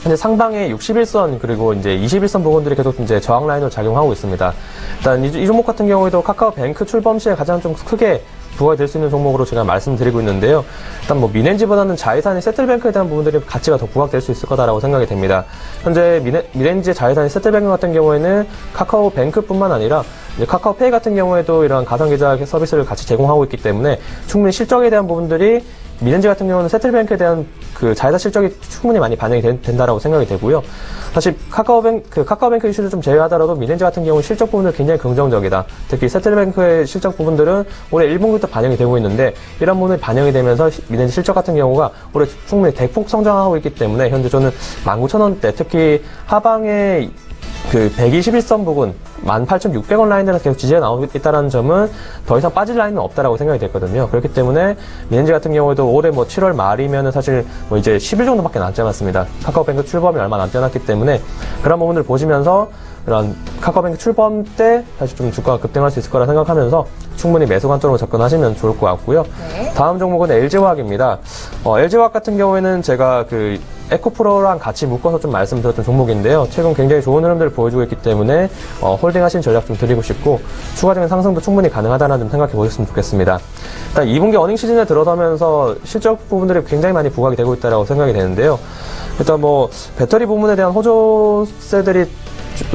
현재 상방에 61선 그리고 이제 21선 부분들이 계속 이제 저항 라인으로 작용하고 있습니다. 일단 이 종목 같은 경우에도 카카오뱅크 출범 시에 가장 좀 크게 부각이 될 수 있는 종목으로 제가 말씀드리고 있는데요. 일단 뭐 미넨지보다는 자회사인 세틀뱅크에 대한 부분들이 가치가 더 부각될 수 있을 거다라고 생각이 됩니다. 현재 미넨지의 자회사인 세틀뱅크 같은 경우에는 카카오뱅크뿐만 아니라 이제 카카오페이 같은 경우에도 이런 가상계좌 서비스를 같이 제공하고 있기 때문에 충분히 실적에 대한 부분들이 미넨지 같은 경우는 세틀뱅크에 대한 자회사 실적이 충분히 많이 반영이 된다라고 생각이 되고요. 사실 카카오뱅크 이슈를 좀 제외하더라도 미넨지 같은 경우는 실적 부분은 굉장히 긍정적이다. 특히 세틀뱅크의 실적 부분들은 올해 1분기부터 반영이 되고 있는데 이런 부분이 반영이 되면서 미넨지 실적 같은 경우가 올해 충분히 대폭 성장하고 있기 때문에 현재 저는 19,000원대 특히 하방에 121선 부분 18,600원 라인에서 계속 지지가 나오고 있다는 점은 더 이상 빠질 라인은 없다라고 생각이 됐거든요. 그렇기 때문에 미넨지 같은 경우에도 올해 7월 말이면은 사실 이제 10일 정도밖에 남지 않았습니다. 카카오뱅크 출범이 얼마 남지 않았기 때문에 그런 부분을 보시면서 이런 카카오뱅크 출범 때 다시 좀 주가가 급등할 수 있을 거라 생각하면서 충분히 매수 관점으로 접근하시면 좋을 것 같고요. 네. 다음 종목은 LG화학입니다. LG화학 같은 경우에는 제가 에코프로랑 같이 묶어서 좀 말씀드렸던 종목인데요. 최근 굉장히 좋은 흐름들을 보여주고 있기 때문에 홀딩하신 전략 좀 드리고 싶고 추가적인 상승도 충분히 가능하다는 점 생각해 보셨으면 좋겠습니다. 일단 2분기 어닝 시즌에 들어서면서 실적 부분들이 굉장히 많이 부각이 되고 있다고 생각이 되는데요. 일단 뭐 배터리 부분에 대한 호조세들이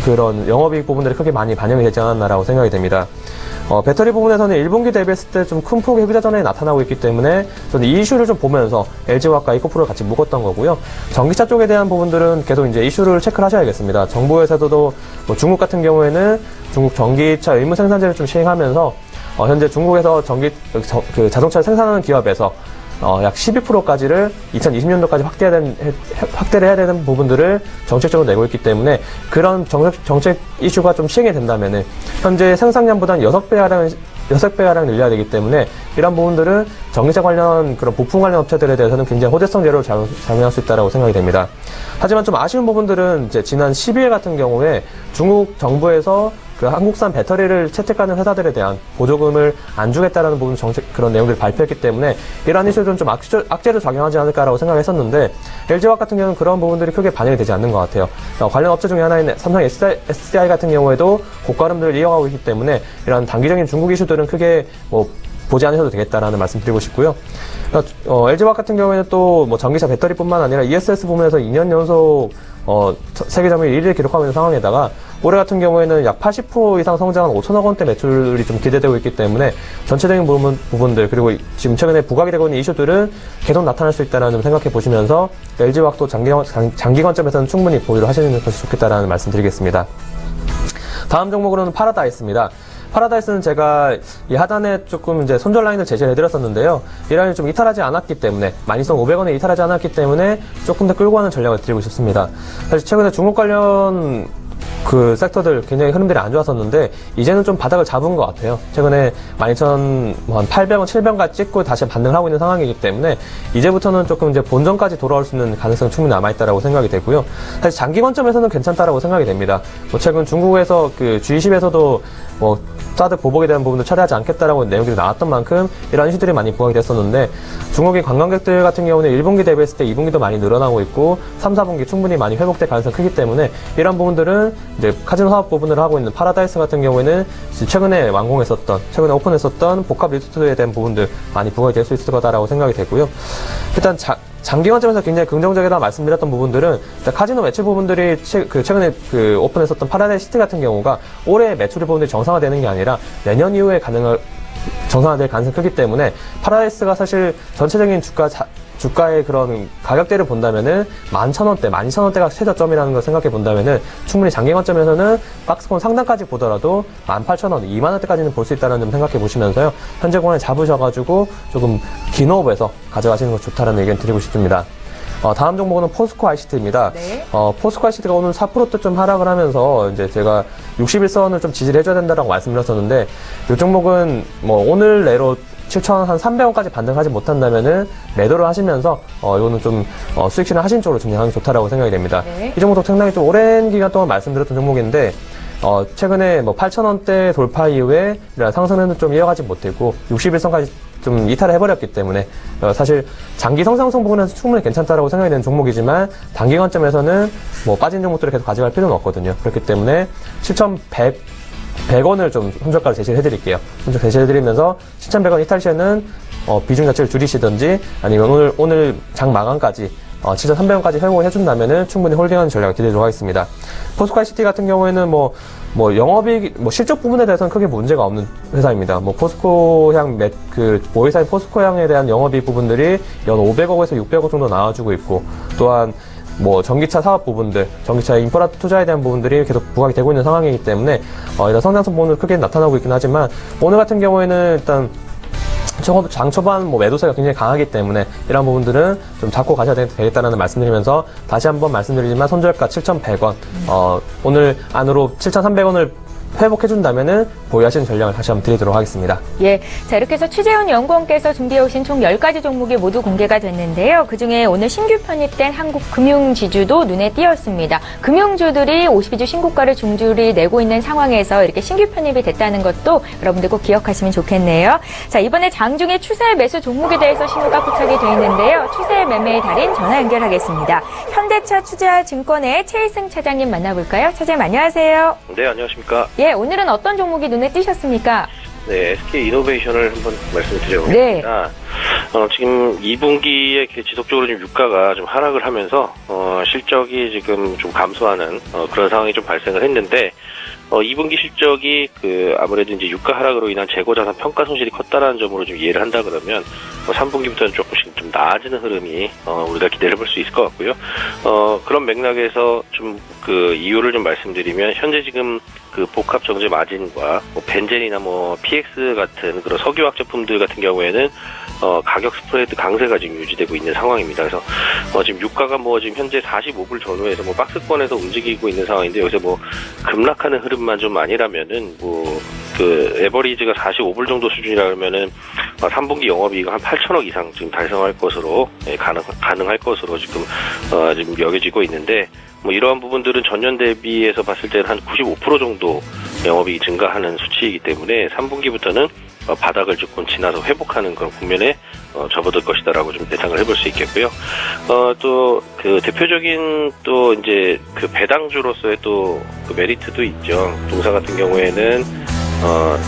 그런 영업이익 부분들이 크게 많이 반영이 되지 않았나라고 생각이 됩니다. 배터리 부분에서는 1분기 대비했을 때 좀 큰 폭의 흑자 전환이 나타나고 있기 때문에 저는 이 이슈를 좀 보면서 LG화학과 이코프로를 같이 묶었던 거고요. 전기차 쪽에 대한 부분들은 계속 이제 이슈를 체크를 하셔야겠습니다. 정부에서도 뭐 중국 같은 경우에는 중국 전기차 의무 생산제를 좀 시행하면서 현재 중국에서 그 자동차를 생산하는 기업에서 약 12%까지를 2020년도까지 확대를 해야 되는 부분들을 정책적으로 내고 있기 때문에 그런 정책 이슈가 좀 시행이 된다면은 현재 생산량보다는 6배가량 늘려야 되기 때문에 이런 부분들은 전기차 관련 그런 부품 관련 업체들에 대해서는 굉장히 호재성 재료를 작용할 수 있다고 생각이 됩니다. 하지만 좀 아쉬운 부분들은 이제 지난 12일 같은 경우에 중국 정부에서 그 한국산 배터리를 채택하는 회사들에 대한 보조금을 안 주겠다라는 부분 그런 내용들을 발표했기 때문에 이러한 이슈들은 좀 악재로 작용하지 않을까라고 생각했었는데 LG화학 같은 경우는 그런 부분들이 크게 반영이 되지 않는 것 같아요. 관련 업체 중에 하나인 삼성 SDI 같은 경우에도 고가 흐름들을 이어가고 있기 때문에 이런 단기적인 중국 이슈들은 크게 보지 않으셔도 되겠다라는 말씀 드리고 싶고요. LG화학 같은 경우에는 또 뭐 전기차 배터리뿐만 아니라 ESS 부문에서 2년 연속 세계 점유율 1위를 기록하고 있는 상황에다가 올해 같은 경우에는 약 80% 이상 성장한 5천억 원대 매출이 좀 기대되고 있기 때문에 전체적인 부분들 그리고 지금 최근에 부각이 되고 있는 이슈들은 계속 나타날 수 있다는 생각해 보시면서 LG화학도 장기 관점에서는 충분히 보유를 하시는 것이 좋겠다라는 말씀 드리겠습니다. 다음 종목으로는 파라다이스입니다. 파라다이스는 제가 이 하단에 조금 이제 손절 라인을 제시를 해드렸었는데요. 이 라인을 좀 이탈하지 않았기 때문에 12,500원에 이탈하지 않았기 때문에 조금 더 끌고 가는 전략을 드리고 싶습니다. 사실 최근에 중국 관련 그 섹터들 굉장히 흐름들이 안 좋았었는데 이제는 좀 바닥을 잡은 것 같아요. 최근에 12,800원, 700원까지 찍고 다시 반등을 하고 있는 상황이기 때문에 이제부터는 조금 이제 본전까지 돌아올 수 있는 가능성이 충분히 남아있다라고 생각이 되고요. 사실 장기 관점에서는 괜찮다라고 생각이 됩니다. 최근 중국에서 그 G20에서도 사드 보복에 대한 부분도 처리하지 않겠다라고 내용들이 나왔던 만큼 이런 이슈들이 많이 부각이 됐었는데 중국의 관광객들 같은 경우는 1분기 대비했을 때 2분기도 많이 늘어나고 있고 3, 4분기 충분히 많이 회복될 가능성이 크기 때문에 이런 부분들은 이제 카지노 사업 부분을 하고 있는 파라다이스 같은 경우에는 최근에 최근에 오픈했었던 복합 리조트에 대한 부분들 많이 부각이 될 수 있을 거다라고 생각이 되고요. 일단 장기 관점에서 굉장히 긍정적이다 말씀드렸던 부분들은 카지노 매출 부분들이 최근에 오픈했었던 파라다이스 시티 같은 경우가 올해 매출 부분들이 정상화되는 게 아니라 내년 이후에 정상화될 가능성이 크기 때문에 파라다이스가 사실 전체적인 주가의 그런 가격대를 본다면은 11,000원대, 12,000원대가 최저점이라는 걸 생각해 본다면은 충분히 장기 관점에서는 박스권 상단까지 보더라도 18,000원, 20,000원대까지는 볼 수 있다는 점 생각해 보시면서요. 현재 구간에 잡으셔가지고 조금 긴 호흡에서 가져가시는 것이 좋다는 의견 드리고 싶습니다. 다음 종목은 포스코 ICT입니다. 네. 포스코 ICT가 오늘 4%대 좀 하락을 하면서 이제 제가 61선을 좀 지지를 해줘야 된다라고 말씀드렸었는데 이 종목은 오늘 내로 7,300원까지 반등하지 못한다면은 매도를 하시면서 이거는 좀 수익 실현 하신 쪽으로 진행하는 게 좋다라고 생각이 됩니다. 네. 이 종목도 상당히 좀 오랜 기간 동안 말씀드렸던 종목인데 최근에 8,000원대 돌파 이후에 상승은 좀 이어가지 못했고 61선까지 좀 이탈을 해버렸기 때문에 사실 장기 성장성 부분에서 충분히 괜찮다라고 생각이 되는 종목이지만 단기 관점에서는 빠진 종목들을 계속 가져갈 필요는 없거든요. 그렇기 때문에 7,100원을 좀 손절가를 제시를 해드릴게요. 손절 제시해드리면서 7,100원 이탈 시에는 비중 자체를 줄이시든지 아니면 오늘 장 마감까지 7,300원까지 회복을 해준다면은 충분히 홀딩하는 전략을 기대하도록 하겠습니다. 포스코 ICT 같은 경우에는 영업이익, 실적 부분에 대해서는 크게 문제가 없는 회사입니다. 포스코향, 모의사인 포스코향에 대한 영업이익 부분들이 연 500억에서 600억 정도 나와주고 있고, 또한 전기차 사업 부분들, 전기차 인프라 투자에 대한 부분들이 계속 부각이 되고 있는 상황이기 때문에, 이런 성장성 부분을 크게 나타나고 있긴 하지만, 오늘 같은 경우에는 일단, 장 초반 매도세가 굉장히 강하기 때문에 이런 부분들은 좀 잡고 가셔야 되겠다는 말씀드리면서 다시 한번 말씀드리지만 손절가 7,100원 오늘 안으로 7,300원을 회복해준다면은 보유하시는 전략을 다시 한번 드리도록 하겠습니다. 예. 자, 이렇게 해서 최재훈 연구원께서 준비해오신 총 10가지 종목이 모두 공개가 됐는데요. 그중에 오늘 신규 편입된 한국금융지주도 눈에 띄었습니다. 금융주들이 52주 신고가를 중줄이 내고 있는 상황에서 이렇게 신규 편입이 됐다는 것도 여러분들 꼭 기억하시면 좋겠네요. 자, 이번에 장중에 추세 매수 종목에 대해서 신호가 포착이 되어 있는데요. 추세 매매의 달인 전화 연결하겠습니다. 현대차 투자증권의 최희승 차장님 만나볼까요? 차장님 안녕하세요. 네, 안녕하십니까. 예, 오늘은 어떤 종목이 눈에 띄셨습니까? 네, SK 이노베이션을 한번 말씀드려보겠습니다. 지금 2분기에 지속적으로 좀 유가가 좀 하락을 하면서 실적이 지금 좀 감소하는 그런 상황이 좀 발생을 했는데 2분기 실적이 아무래도 이제 유가 하락으로 인한 재고자산 평가 손실이 컸다라는 점으로 좀 이해를 한다 그러면 3분기부터는 조금씩 좀 나아지는 흐름이 우리가 기대를 해볼 수 있을 것 같고요. 그런 맥락에서 좀 이유를 좀 말씀드리면 현재 지금 복합 정제 마진과 벤젠이나 PX 같은 그런 석유화학 제품들 같은 경우에는 가격 스프레드 강세가 지금 유지되고 있는 상황입니다. 그래서 지금 유가가 지금 현재 45불 전후에서 박스권에서 움직이고 있는 상황인데 여기서 급락하는 흐름만 좀 아니라면은 에버리지가 45불 정도 수준이라면은 3분기 영업이익 한 8천억 이상 지금 달성할 것으로 가능할 것으로 지금 여겨지고 있는데 이러한 부분들은 전년 대비해서 봤을 때는 한 95% 정도 영업이익이 증가하는 수치이기 때문에 3분기부터는 바닥을 조금 지나서 회복하는 그런 국면에 접어들 것이다라고 좀 예상을 해볼 수 있겠고요. 또 대표적인 또 이제 배당주로서의 또 메리트도 있죠. 동사 같은 경우에는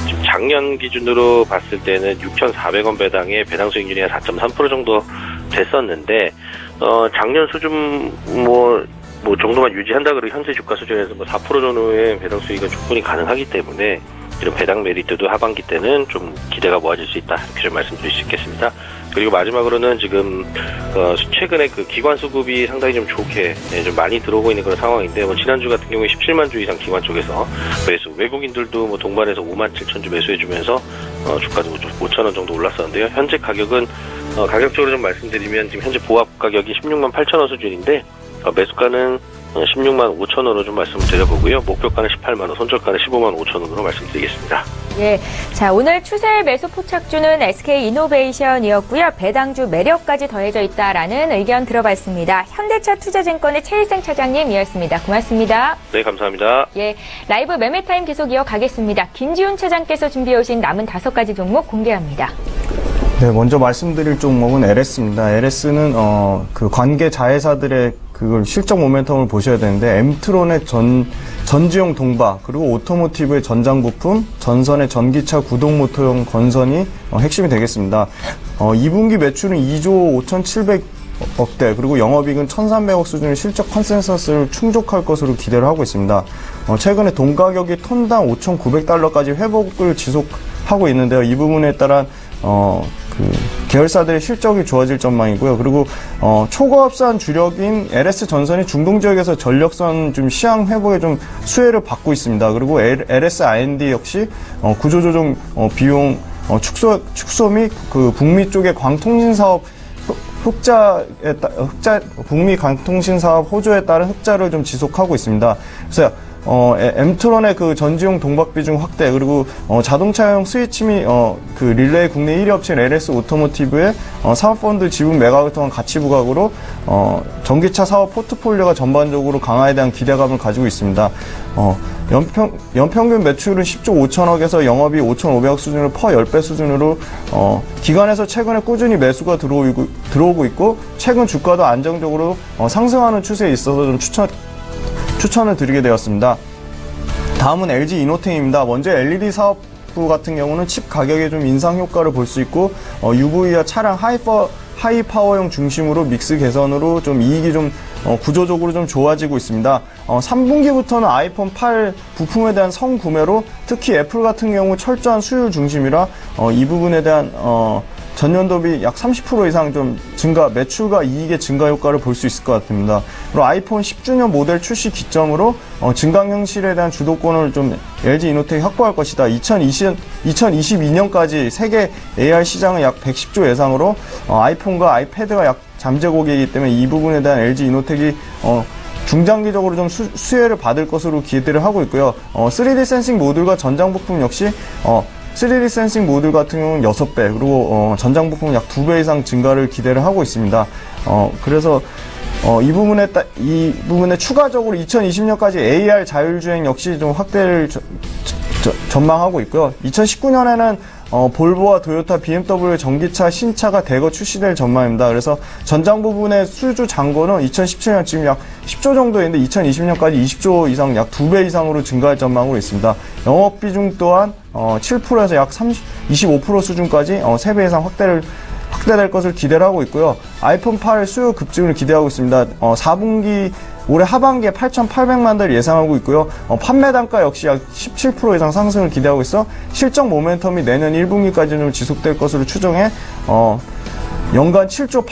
지금 작년 기준으로 봤을 때는 6,400원 배당에 배당 수익률이 한 4.3% 정도 됐었는데 작년 수준 정도만 유지한다 그러고 현재 주가 수준에서 4% 전후의 배당 수익은 충분히 가능하기 때문에 이런 배당 메리트도 하반기 때는 좀 기대가 모아질 수 있다 이렇게 좀 말씀드릴 수 있겠습니다. 그리고 마지막으로는 지금 최근에 기관 수급이 상당히 좀 좋게 좀 많이 들어오고 있는 그런 상황인데 지난주 같은 경우에 17만 주 이상 기관 쪽에서 매수, 외국인들도 동반해서 5만 7천 주 매수해주면서 주가도 5천 원 정도 올랐었는데요. 현재 가격은 가격적으로 좀 말씀드리면 지금 현재 보합 가격이 16만 8천 원 수준인데 매수가는 16만 5천 원으로 좀 말씀을 드려보고요. 목표가는 18만 원, 손절가는 15만 5천 원으로 말씀드리겠습니다. 예, 자 오늘 추세 매수 포착주는 SK 이노베이션이었고요. 배당주 매력까지 더해져 있다라는 의견 들어봤습니다. 현대차 투자증권의 최희승 차장님이었습니다. 고맙습니다. 네, 감사합니다. 예, 라이브 매매 타임 계속 이어가겠습니다. 김지훈 차장께서 준비해 오신 남은 5가지 종목 공개합니다. 네, 먼저 말씀드릴 종목은 LS입니다. LS는 관계 자회사들의 실적 모멘텀을 보셔야 되는데 엠트론의 전지용 동바 그리고 오토모티브의 전장 부품, 전선의 전기차 구동 모터용 건선이 핵심이 되겠습니다. 2분기 매출은 2조 5,700억대 그리고 영업이익은 1,300억 수준의 실적 컨센서스를 충족할 것으로 기대를 하고 있습니다. 최근에 동가격이 톤당 5,900달러까지 회복을 지속하고 있는데요. 이 부분에 따라 계열사들의 실적이 좋아질 전망이고요. 그리고 초고압산 주력인 LS 전선이 중동 지역에서 전력선 좀 시황 회복에 좀 수혜를 받고 있습니다. 그리고 LS R&D 역시 구조조정 비용 축소 및 북미 쪽의 광통신 사업 북미 광통신 사업 호조에 따른 흑자를 좀 지속하고 있습니다. 그래서 엠트론의 전지용 동박 비중 확대 그리고 자동차용 스위치 및 릴레이 국내 1위 업체인 LS 오토모티브의 사업펀드 지분 매각을 통한 가치 부각으로 전기차 사업 포트폴리오가 전반적으로 강화에 대한 기대감을 가지고 있습니다. 연평균 매출은 10조 5천억에서 영업이 5,500억 수준으로 퍼 10배 수준으로 기관에서 최근에 꾸준히 매수가 들어오고 있고 최근 주가도 안정적으로 상승하는 추세에 있어서 좀 추천을 드리게 되었습니다. 다음은 LG 이노텍입니다. 먼저 LED 사업부 같은 경우는 칩 가격에 좀 인상 효과를 볼 수 있고 UV와 차량 하이파워용 중심으로 믹스 개선으로 좀 이익이 좀 구조적으로 좀 좋아지고 있습니다. 3분기부터는 아이폰 8 부품에 대한 성구매로 특히 애플 같은 경우 철저한 수율 중심이라 이 부분에 대한 전년도 비 약 30% 이상 좀 매출과 이익의 증가 효과를 볼 수 있을 것 같습니다. 그리고 아이폰 10주년 모델 출시 기점으로 증강 현실에 대한 주도권을 좀 LG 이노텍이 확보할 것이다. 2022년까지 세계 AR 시장은 약 110조 예상으로 아이폰과 아이패드가 약 잠재고객이기 때문에 이 부분에 대한 LG 이노텍이 중장기적으로 좀 수혜를 받을 것으로 기대를 하고 있고요. 3D 센싱 모듈과 전장 부품 역시 3D 센싱 모듈 같은 경우는 6배, 그리고 전장 부품 약 2배 이상 증가를 기대를 하고 있습니다. 그래서 이 부분에 추가적으로 2020년까지 AR 자율주행 역시 좀 확대를 전망하고 있고요. 2019년에는 볼보와 도요타, BMW 전기차 신차가 대거 출시될 전망입니다. 그래서 전장 부분의 수주 잔고는 2017년 지금 약 10조 정도인데 2020년까지 20조 이상 약 2배 이상으로 증가할 전망으로 있습니다. 영업 비중 또한 7%에서 약 25% 수준까지 3배 이상 확대될 것을 기대를 하고 있고요. 아이폰 8 수요 급증을 기대하고 있습니다. 4분기 올해 하반기에 8,800만 대를 예상하고 있고요. 판매 단가 역시 약 17% 이상 상승을 기대하고 있어 실적 모멘텀이 내년 1분기까지는 지속될 것으로 추정해 연간 7조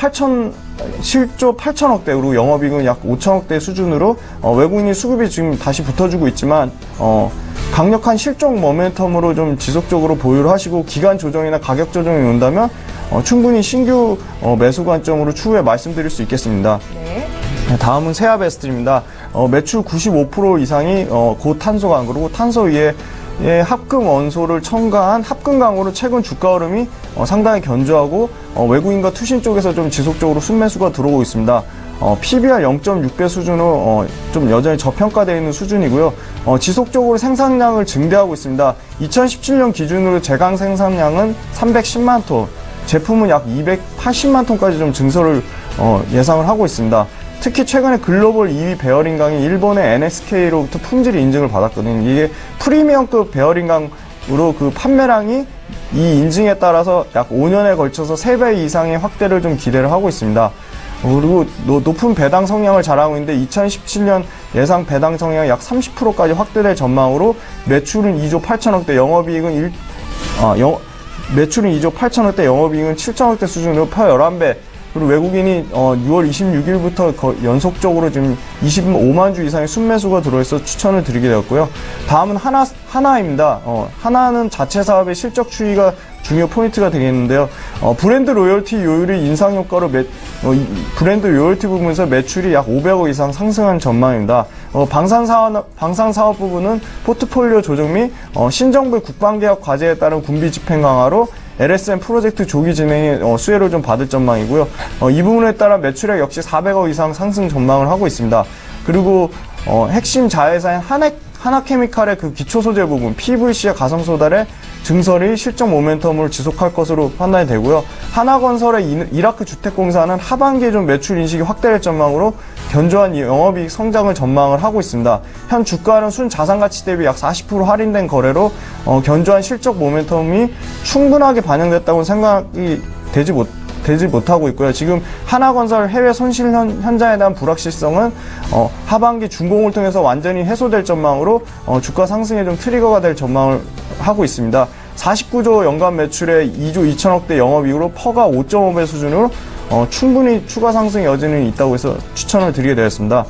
8천억 대, 그리고 영업이익은 약 5천억 대 수준으로 외국인이 수급이 지금 다시 붙어주고 있지만 강력한 실적 모멘텀으로 좀 지속적으로 보유를 하시고 기간 조정이나 가격 조정이 온다면 충분히 신규 매수 관점으로 추후에 말씀드릴 수 있겠습니다. 네. 다음은 세아베스트입니다. 매출 95% 이상이 고탄소강, 그리고 탄소 위에 합금 원소를 첨가한 합금강으로 최근 주가 흐름이 상당히 견조하고 외국인과 투신 쪽에서 좀 지속적으로 순매수가 들어오고 있습니다. PBR 0.6배 수준으로 좀 여전히 저평가되어 있는 수준이고요. 지속적으로 생산량을 증대하고 있습니다. 2017년 기준으로 제강 생산량은 310만 톤, 제품은 약 280만 톤까지 좀 증설을 예상을 하고 있습니다. 특히 최근에 글로벌 2위 베어링강이 일본의 NSK로부터 품질 인증을 받았거든요. 이게 프리미엄급 베어링강으로 그 판매량이 이 인증에 따라서 약 5년에 걸쳐서 3배 이상의 확대를 좀 기대를 하고 있습니다. 그리고 높은 배당 성향을 자랑하고 있는데 2017년 예상 배당 성향이 약 30%까지 확대될 전망으로 매출은 2조 8천억대, 영업이익은 매출은 2조 8천억대, 영업이익은 7천억대 수준으로 11배. 그리고 외국인이 6월 26일부터 연속적으로 지금 25만 주 이상의 순매수가 들어있어 추천을 드리게 되었고요. 다음은 하나입니다. 하나는 자체 사업의 실적 추이가 중요 포인트가 되겠는데요. 브랜드 로열티 요율이 인상 효과로 브랜드 로열티 부분에서 매출이 약 500억 이상 상승한 전망입니다. 방산 사업 부분은 포트폴리오 조정 및 신정부의 국방개혁 과제에 따른 군비 집행 강화로 LSM 프로젝트 조기 진행에 수혜를 좀 받을 전망이고요. 이 부분에 따라 매출액 역시 400억 이상 상승 전망을 하고 있습니다. 그리고 핵심 자회사인 하나케미칼의 그 기초소재 부분, PVC와 가성소달의 증설이 실적 모멘텀을 지속할 것으로 판단이 되고요. 하나건설의 이라크 주택공사는 하반기에 좀 매출 인식이 확대될 전망으로 견조한 영업이익 성장을 전망을 하고 있습니다. 현 주가는 순자산가치 대비 약 40% 할인된 거래로 견조한 실적 모멘텀이 충분하게 반영됐다고 생각이 되지 못하고 있고요. 지금 하나건설 해외 손실 현장에 대한 불확실성은 하반기 준공을 통해서 완전히 해소될 전망으로 주가 상승에 좀 트리거가 될 전망을 하고 있습니다. 49조 연간 매출에 2조 2천억대 영업이익으로 퍼가 5.5배 수준으로 충분히 추가 상승 여지는 있다고 해서 추천을 드리게 되었습니다.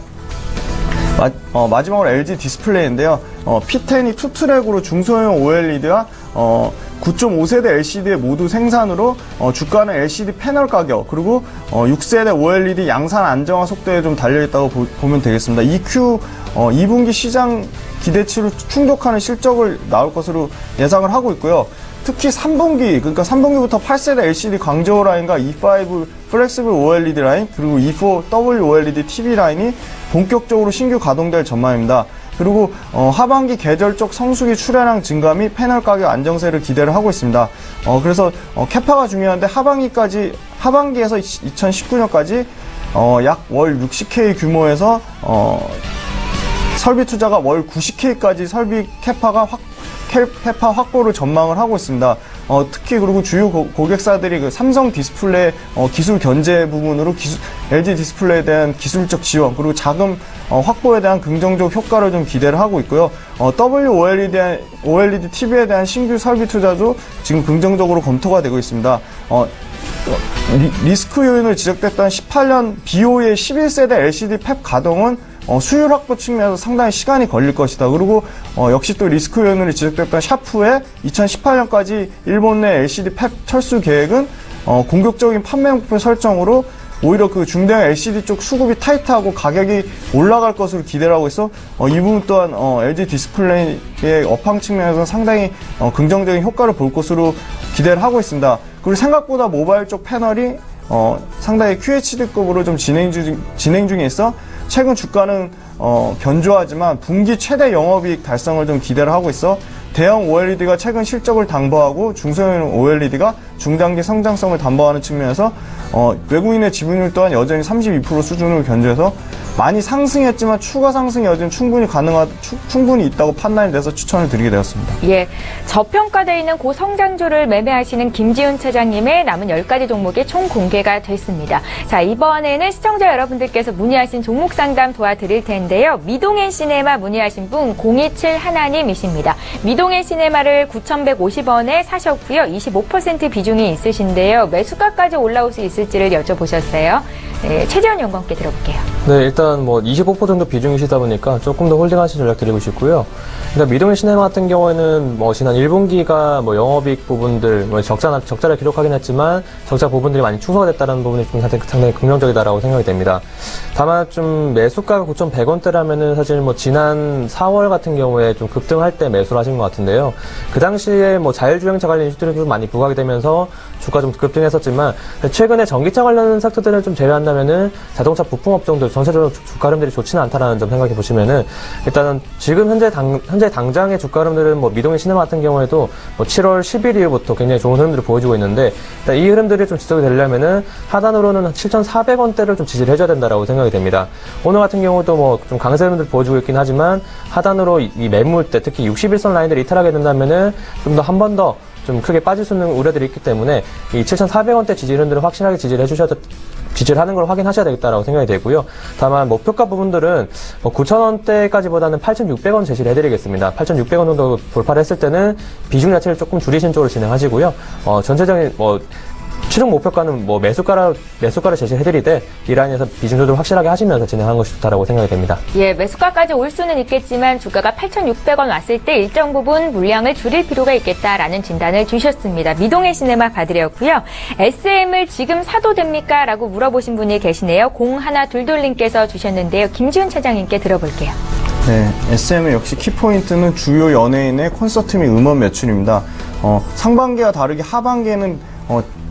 마지막으로 LG 디스플레이인데요. P10이 투트랙으로 중소형 OLED와 9.5세대 LCD의 모두 생산으로 주가는 LCD 패널 가격, 그리고 6세대 OLED 양산 안정화 속도에 좀 달려있다고 보면 되겠습니다. EQ 2분기 시장 기대치를 충족하는 실적을 나올 것으로 예상을 하고 있고요. 특히 3분기, 그러니까 3분기부터 8세대 LCD 광저우 라인과 E5 플렉시블 OLED 라인, 그리고 E4 WOLED TV 라인이 본격적으로 신규 가동될 전망입니다. 그리고 하반기 계절적 성수기 출하량 증가 및 패널 가격 안정세를 기대를 하고 있습니다. 그래서 캐파가 중요한데 하반기에서 2019년까지 약 월 60K 규모에서 설비 투자가 월 90K까지 설비 캐파 확보를 전망을 하고 있습니다. 특히 그리고 주요 고객사들이 그 삼성 디스플레이 기술 견제 부분으로 LG 디스플레이에 대한 기술적 지원, 그리고 자금 확보에 대한 긍정적 효과를 좀 기대를 하고 있고요. OLED TV에 대한 신규 설비 투자도 지금 긍정적으로 검토가 되고 있습니다. 리스크 요인을 지적됐던 18년 BOE의 11세대 LCD 팹 가동은 수율 확보 측면에서 상당히 시간이 걸릴 것이다. 그리고 역시 또 리스크 요인으로 지적됐던 샤프의 2018년까지 일본 내 LCD 팹 철수 계획은 공격적인 판매 목표 설정으로 오히려 그 중대형 LCD 쪽 수급이 타이트하고 가격이 올라갈 것으로 기대를 하고 있어 이 부분 또한 LG 디스플레이의 업황 측면에서 상당히 긍정적인 효과를 볼 것으로 기대를 하고 있습니다. 그리고 생각보다 모바일 쪽 패널이 상당히 QHD급으로 좀 진행 중에 있어 최근 주가는 견조하지만 분기 최대 영업이익 달성을 좀 기대를 하고 있어 대형 OLED가 최근 실적을 담보하고 중소형 OLED가 중장기 성장성을 담보하는 측면에서 외국인의 지분율 또한 여전히 32% 수준을 견주해서 많이 상승했지만 추가 상승 여지는 충분히 있다고 판단이 돼서 추천을 드리게 되었습니다. 예, 저평가되어 있는 고성장주를 매매하시는 김지훈 차장님의 남은 10가지 종목이 총 공개가 됐습니다. 자, 이번에는 시청자 여러분들께서 문의하신 종목 상담 도와드릴 텐데요. 미동엔 시네마 문의하신 분 0271님이십니다. 미동엔 시네마를 9,150원에 사셨고요. 25% 비중이 있으신데요. 매수가까지 올라올 수 있을지를 여쭤보셨어요. 네, 최재원 연구원께 들어볼게요. 네, 일단 뭐 25% 정도 비중이시다 보니까 조금 더 홀딩하신 전략 드리고 싶고요. 일단 미동인 시네마 같은 경우에는 뭐 지난 1분기가 뭐 영업이익 부분들 뭐 적자를 기록하긴 했지만 적자 부분들이 많이 축소가 됐다는 부분이 좀 상당히 긍정적이다라고 생각이 됩니다. 다만 좀 매수가가 9,100원대라면은 사실 뭐 지난 4월 같은 경우에 좀 급등할 때 매수를 하신 것 같은데요. 그 당시에 뭐 자율주행차 관련 이슈들이 좀 많이 부각이 되면서 주가 좀 급등했었지만 최근에 전기차 관련 섹터들을 좀 제외한다면은 자동차 부품업종들 전체적으로 주가 흐름들이 좋지는 않다라는 점 생각해 보시면은 일단은 지금 현재 당장의 주가 흐름들은 뭐 미동인 시네마 같은 경우에도 뭐 7월 10일 이후부터 굉장히 좋은 흐름들을 보여주고 있는데 일단 이 흐름들이 좀 지속이 되려면은 하단으로는 7,400원대를 좀 지지를 해줘야 된다라고 생각이 됩니다. 오늘 같은 경우도 뭐 좀 강세 흐름들 보여주고 있긴 하지만 하단으로 이 매물대 특히 61선 라인들이 이탈하게 된다면은 좀 더 한 번 더 좀 크게 빠질 수 있는 우려들이 있기 때문에 이 7,400원대 지지 흐름들을 확실하게 지지를 하는 걸 확인하셔야 되겠다라고 생각이 되고요. 다만 목표가 부분들은 뭐 9,000원대까지보다는 8,600원 제시를 해드리겠습니다. 8,600원 정도 돌파를 했을 때는 비중 자체를 조금 줄이신 쪽으로 진행하시고요. 전체적인 뭐 최종 목표가는 뭐 매수가를 제시해드리되 이 라인에서 비중 조절 확실하게 하시면서 진행하는 것이 좋다라고 생각이 됩니다. 예, 매수가까지 올 수는 있겠지만 주가가 8,600원 왔을 때 일정 부분 물량을 줄일 필요가 있겠다라는 진단을 주셨습니다. 미동의 시네마 봐드렸고요. SM을 지금 사도 됩니까? 라고 물어보신 분이 계시네요. 0122님께서 주셨는데요. 김지훈 차장님께 들어볼게요. 네, SM의 역시 키포인트는 주요 연예인의 콘서트 및 음원 매출입니다. 상반기와 다르게 하반기에는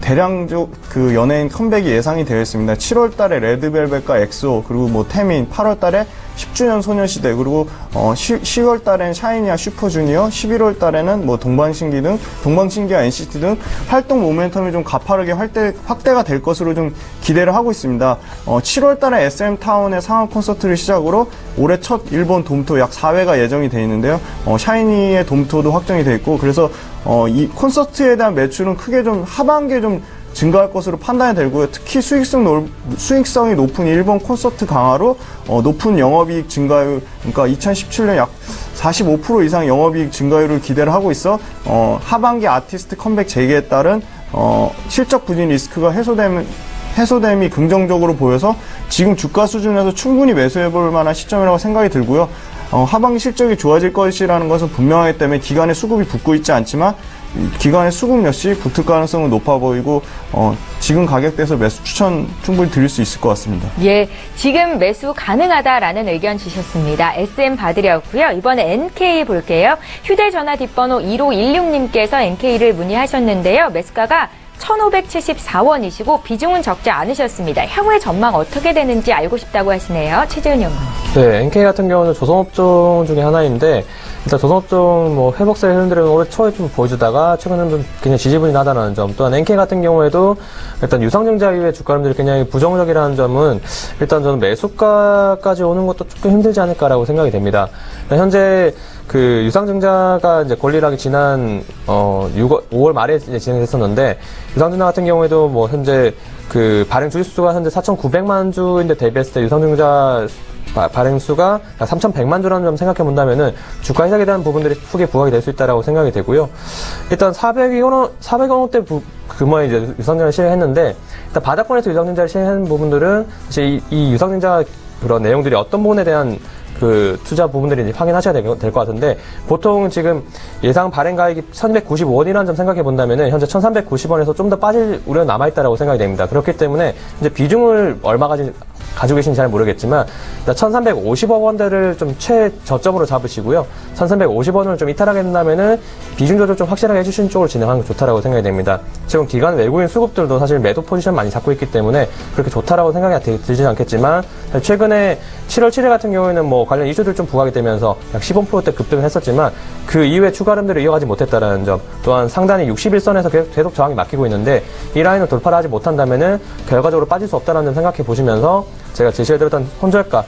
대량적 그 연예인 컴백이 예상이 되어 있습니다. 7월 달에 레드벨벳과 엑소, 그리고 뭐 태민, 8월 달에 10주년 소녀시대, 그리고 10월 달에는 샤이니와 슈퍼주니어, 11월 달에는 뭐 동방신기와 NCT 등 활동 모멘텀이 좀 가파르게 확대가 될 것으로 좀 기대를 하고 있습니다. 7월 달에 SM타운의 상암 콘서트를 시작으로 올해 첫 일본 돔토 약 4회가 예정이 되어 있는데요. 샤이니의 돔토도 확정이 되어 있고, 그래서 이 콘서트에 대한 매출은 크게 좀 하반기에 좀 증가할 것으로 판단이 되고요. 특히 수익성이 높은 일본 콘서트 강화로 높은 영업이익 증가율, 그러니까 2017년 약 45% 이상 영업이익 증가율을 기대를 하고 있어 하반기 아티스트 컴백 재개에 따른 실적 부진 리스크가 해소됨이 긍정적으로 보여서 지금 주가 수준에서 충분히 매수해볼 만한 시점이라고 생각이 들고요. 하반기 실적이 좋아질 것이라는 것은 분명하기 때문에 기간의 수급이 붙고 있지 않지만 기간의 수급 역시 붙을 가능성은 높아 보이고 지금 가격대에서 매수 추천 충분히 드릴 수 있을 것 같습니다. 예, 지금 매수 가능하다라는 의견 주셨습니다. SM 봐드렸고요. 이번에 NK 볼게요. 휴대전화 뒷번호 1516님께서 NK를 문의하셨는데요. 매수가가 1,574원이시고 비중은 적지 않으셨습니다. 향후의 전망 어떻게 되는지 알고 싶다고 하시네요. 최재훈 연구원. 네, NK 같은 경우는 조선업종 중에 하나인데 일단 조선업종 뭐 회복세 흐름들은 올해 초에 좀 보여주다가 최근에는 좀 굉장히 지지분이 점, 또한 NK 같은 경우에도 일단 유상증자 이후에 주가 흐름들이 굉장히 부정적이라는 점은 일단 저는 매수가까지 오는 것도 조금 힘들지 않을까라고 생각이 됩니다. 현재 그 유상증자가 이제 권리락이 지난 5월 말에 이제 진행됐었는데 유상증자 같은 경우에도 뭐 현재 그 발행 주식수가 현재 4,900만 주인데 대비했을 때 유상증자 발행 수가 3,100만 주라는 점 생각해 본다면은 주가 해석에 대한 부분들이 크게 부각이 될 수 있다라고 생각이 되고요. 일단 400원대 규모의 이제 유상증자를 시행했는데 일단 바닥권에서 유상증자를 시행한 부분들은 사실 이 유상증자 그런 내용들이 어떤 부분에 대한 그 투자 부분들이 확인하셔야 될 것 같은데, 보통 지금 예상 발행 가액이 1,195원이라는 점 생각해 본다면은 현재 1,390원에서 좀 더 빠질 우려는 남아있다라고 생각이 됩니다. 그렇기 때문에 이제 비중을 얼마 가지고 계신지 잘 모르겠지만 1,350억 원대를 좀 최저점으로 잡으시고요. 1,350원을 좀 이탈하게 된다면은 비중 조절 좀 확실하게 해주시는 쪽으로 진행하는 게 좋다라고 생각이 됩니다. 지금 기관 외국인 수급들도 사실 매도 포지션 많이 잡고 있기 때문에 그렇게 좋다라고 생각이 들지는 않겠지만, 최근에 7월 7일 같은 경우에는 뭐 관련 이슈들 좀 부각이 되면서 약 15%대 급등을 했었지만 그 이후에 추가 흐름들을 이어가지 못했다라는 점, 또한 상단이 61선에서 계속 저항이 막히고 있는데 이 라인을 돌파를 하지 못한다면은 결과적으로 빠질 수 없다는 점 생각해 보시면서 제가 제시해드렸던 혼절가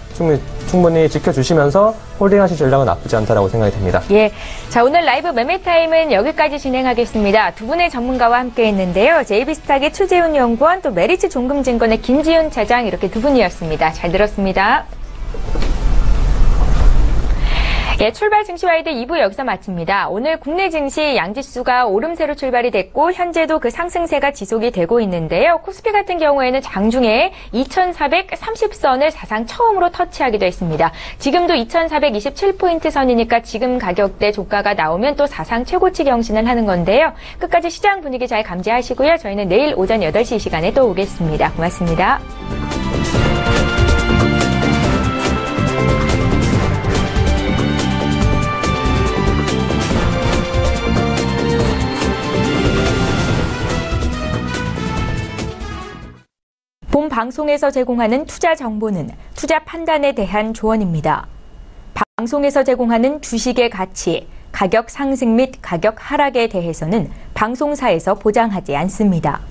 충분히 지켜주시면서 홀딩하실 전략은 나쁘지 않다라고 생각이 됩니다. 예, 자 오늘 라이브 매매 타임은 여기까지 진행하겠습니다. 두 분의 전문가와 함께했는데요. JB스탁의 추재훈 연구원, 또 메리츠 종금증권의 김지훈 차장, 이렇게 두 분이었습니다. 잘 들었습니다. 예, 출발 증시와이드 2부 여기서 마칩니다. 오늘 국내 증시 양지수가 오름세로 출발이 됐고 현재도 그 상승세가 지속이 되고 있는데요. 코스피 같은 경우에는 장중에 2,430선을 사상 처음으로 터치하기도 했습니다. 지금도 2,427포인트 선이니까 지금 가격대 조가가 나오면 또 사상 최고치 경신을 하는 건데요. 끝까지 시장 분위기 잘 감지하시고요. 저희는 내일 오전 8시 이 시간에 또 오겠습니다. 고맙습니다. 본 방송에서 제공하는 투자 정보는 투자 판단에 대한 조언입니다. 방송에서 제공하는 주식의 가치, 가격 상승 및 가격 하락에 대해서는 방송사에서 보장하지 않습니다.